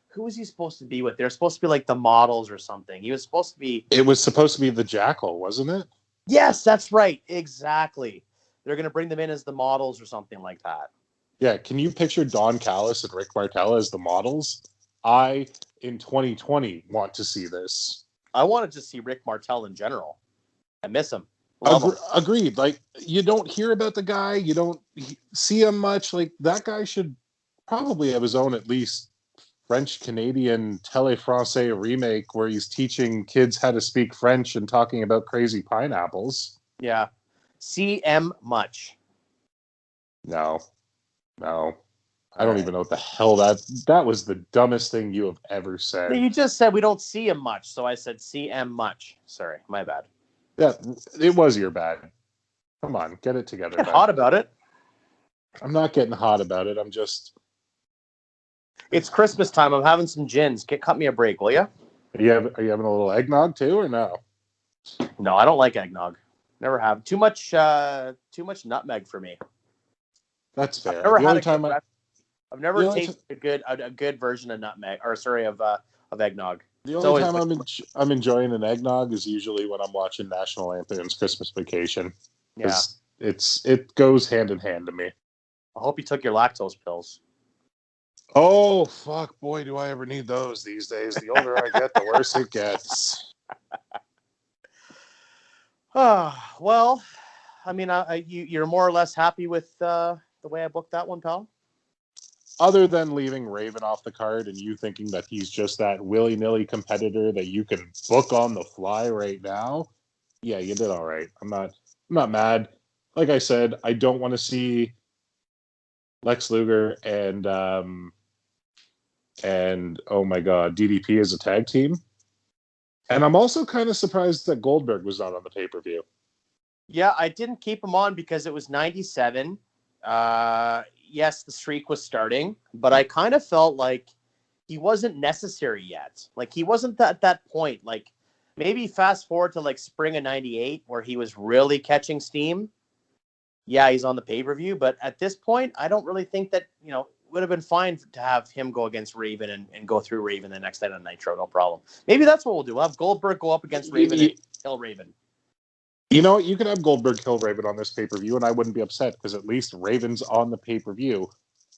Who was he supposed to be with? They're supposed to be like the Models or something. He was supposed to be. It was supposed to be the Jackal, wasn't it? Yes, that's right. Exactly. They're going to bring them in as the Models or something like that. Yeah. Can you picture Don Callis and Rick Martel as the Models? I, in 2020, want to see this. I wanted to see Rick Martel in general. I miss him. Agreed. Like, you don't hear about the guy. You don't see him much. Like, that guy should probably have his own, at least, French-Canadian Télé-Français remake where he's teaching kids how to speak French and talking about crazy pineapples. Yeah. CM Much. No. I don't even know what the hell that was. The dumbest thing you have ever said. You just said we don't see him much, so I said CM Much. Sorry, my bad. Yeah, it was your bad. Come on, get it together. Get hot about it. I'm not getting hot about it. I'm just... It's Christmas time. I'm having some gins. Cut me a break, will you? Are you having a little eggnog too, or no? No, I don't like eggnog. Never have. Too much nutmeg for me. That's fair. I've never tasted a good version of nutmeg, or sorry, of eggnog. The only time I'm enjoying an eggnog is usually when I'm watching National Lampoon's Christmas Vacation. Yeah, it goes hand in hand to me. I hope you took your lactose pills. Oh, fuck. Boy, do I ever need those these days. The older I get, the worse it gets. Well, I mean, you're more or less happy with the the way I booked that one, pal? Other than leaving Raven off the card and you thinking that he's just that willy-nilly competitor that you can book on the fly right now, yeah, you did all right. I'm not mad. Like I said, I don't want to see Lex Luger and oh my god, DDP as a tag team. And I'm also kind of surprised that Goldberg was not on the pay-per-view. Yeah, I didn't keep him on because it was 97. Yes, the streak was starting, but I kind of felt like he wasn't necessary yet. Like he wasn't at that point. Like maybe fast forward to like spring of 98 where he was really catching steam. Yeah, he's on the pay-per-view, but at this point, I don't really think that, would have been fine to have him go against Raven and go through Raven the next night on Nitro, no problem. Maybe that's what we'll do. We'll have Goldberg go up against Raven and kill Raven. You know what? You could have Goldberg kill Raven on this pay-per-view, and I wouldn't be upset because at least Raven's on the pay-per-view.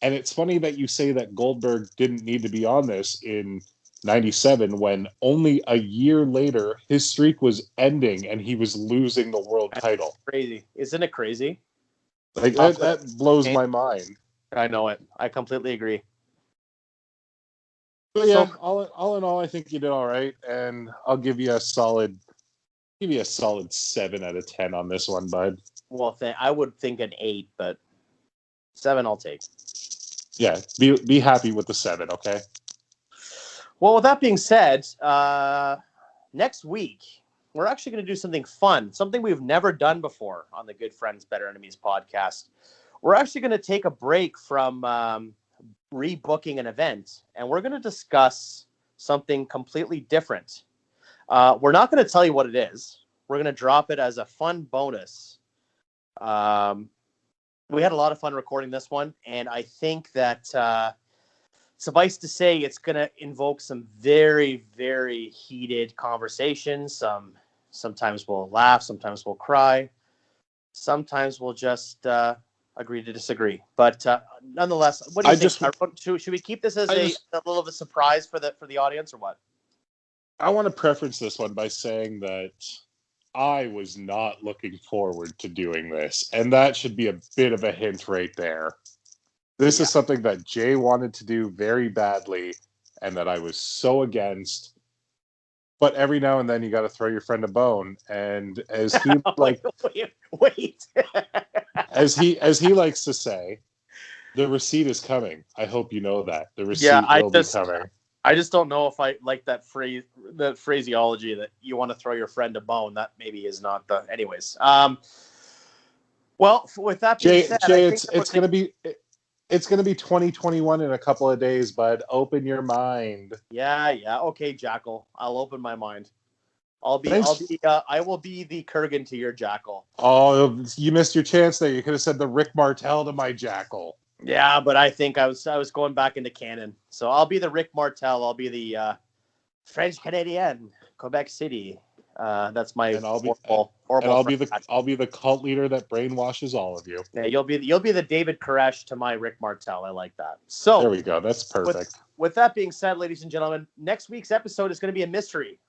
And it's funny that you say that Goldberg didn't need to be on this in 97 when only a year later his streak was ending and he was losing the world title. Crazy. Isn't it crazy? Like that blows my mind. I know it. I completely agree. But yeah, all in all, I think you did all right, and I'll give you a solid 7 out of 10 on this one, bud. Well, I would think an 8, but 7 I'll take. Yeah, be happy with the 7, okay? Well, with that being said, next week we're actually going to do something fun, something we've never done before on the Good Friends, Better Enemies podcast. We're actually going to take a break from rebooking an event, and we're going to discuss something completely different. We're not going to tell you what it is. We're going to drop it as a fun bonus. We had a lot of fun recording this one, and I think that suffice to say, it's going to invoke some very, very heated conversations. Sometimes we'll laugh, sometimes we'll cry, sometimes we'll just agree to disagree. But nonetheless, what do you think? Should we keep this as a little of a surprise for the audience, or what? I want to preference this one by saying that I was not looking forward to doing this, and that should be a bit of a hint right there. This is something that Jay wanted to do very badly, and that I was so against. But every now and then you got to throw your friend a bone, and as he wait. as he likes to say, the receipt is coming. I hope you know that the receipt will be coming. I just don't know if I like that phrase, that phraseology that you want to throw your friend a bone. That maybe is not the. Anyways, well, with that being said, Jay, it's going to be. It's going to be 2021 in a couple of days, bud. Open your mind. Yeah. Okay, Jackal. I'll open my mind. I will be the Kurgan to your Jackal. Oh, you missed your chance there. You could have said the Rick Martel to my Jackal. Yeah, but I think I was going back into canon. So I'll be the Rick Martel. I'll be the French Canadian, Quebec City. That's my horrible. I'll be the cult leader that brainwashes all of you. Yeah, you'll be the David Koresh to my Rick Martel. I like that. So there we go. That's perfect. With that being said, ladies and gentlemen, next week's episode is going to be a mystery.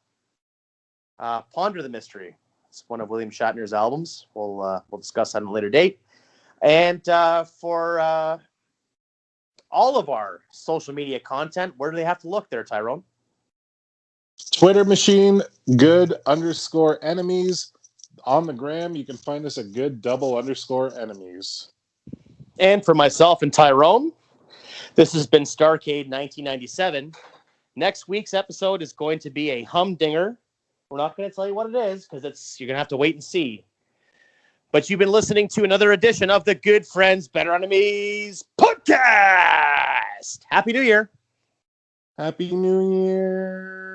Ponder the Mystery. It's one of William Shatner's albums. We'll discuss that at a later date. And for all of our social media content, where do they have to look there, Tyrone? Twitter machine, good_enemies. On the gram, you can find us at good_enemies. And for myself and Tyrone, this has been Starrcade 1997. Next week's episode is going to be a humdinger. We're not going to tell you what it is because you're going to have to wait and see. But you've been listening to another edition of the Good Friends, Better Enemies podcast. Happy New Year. Happy New Year.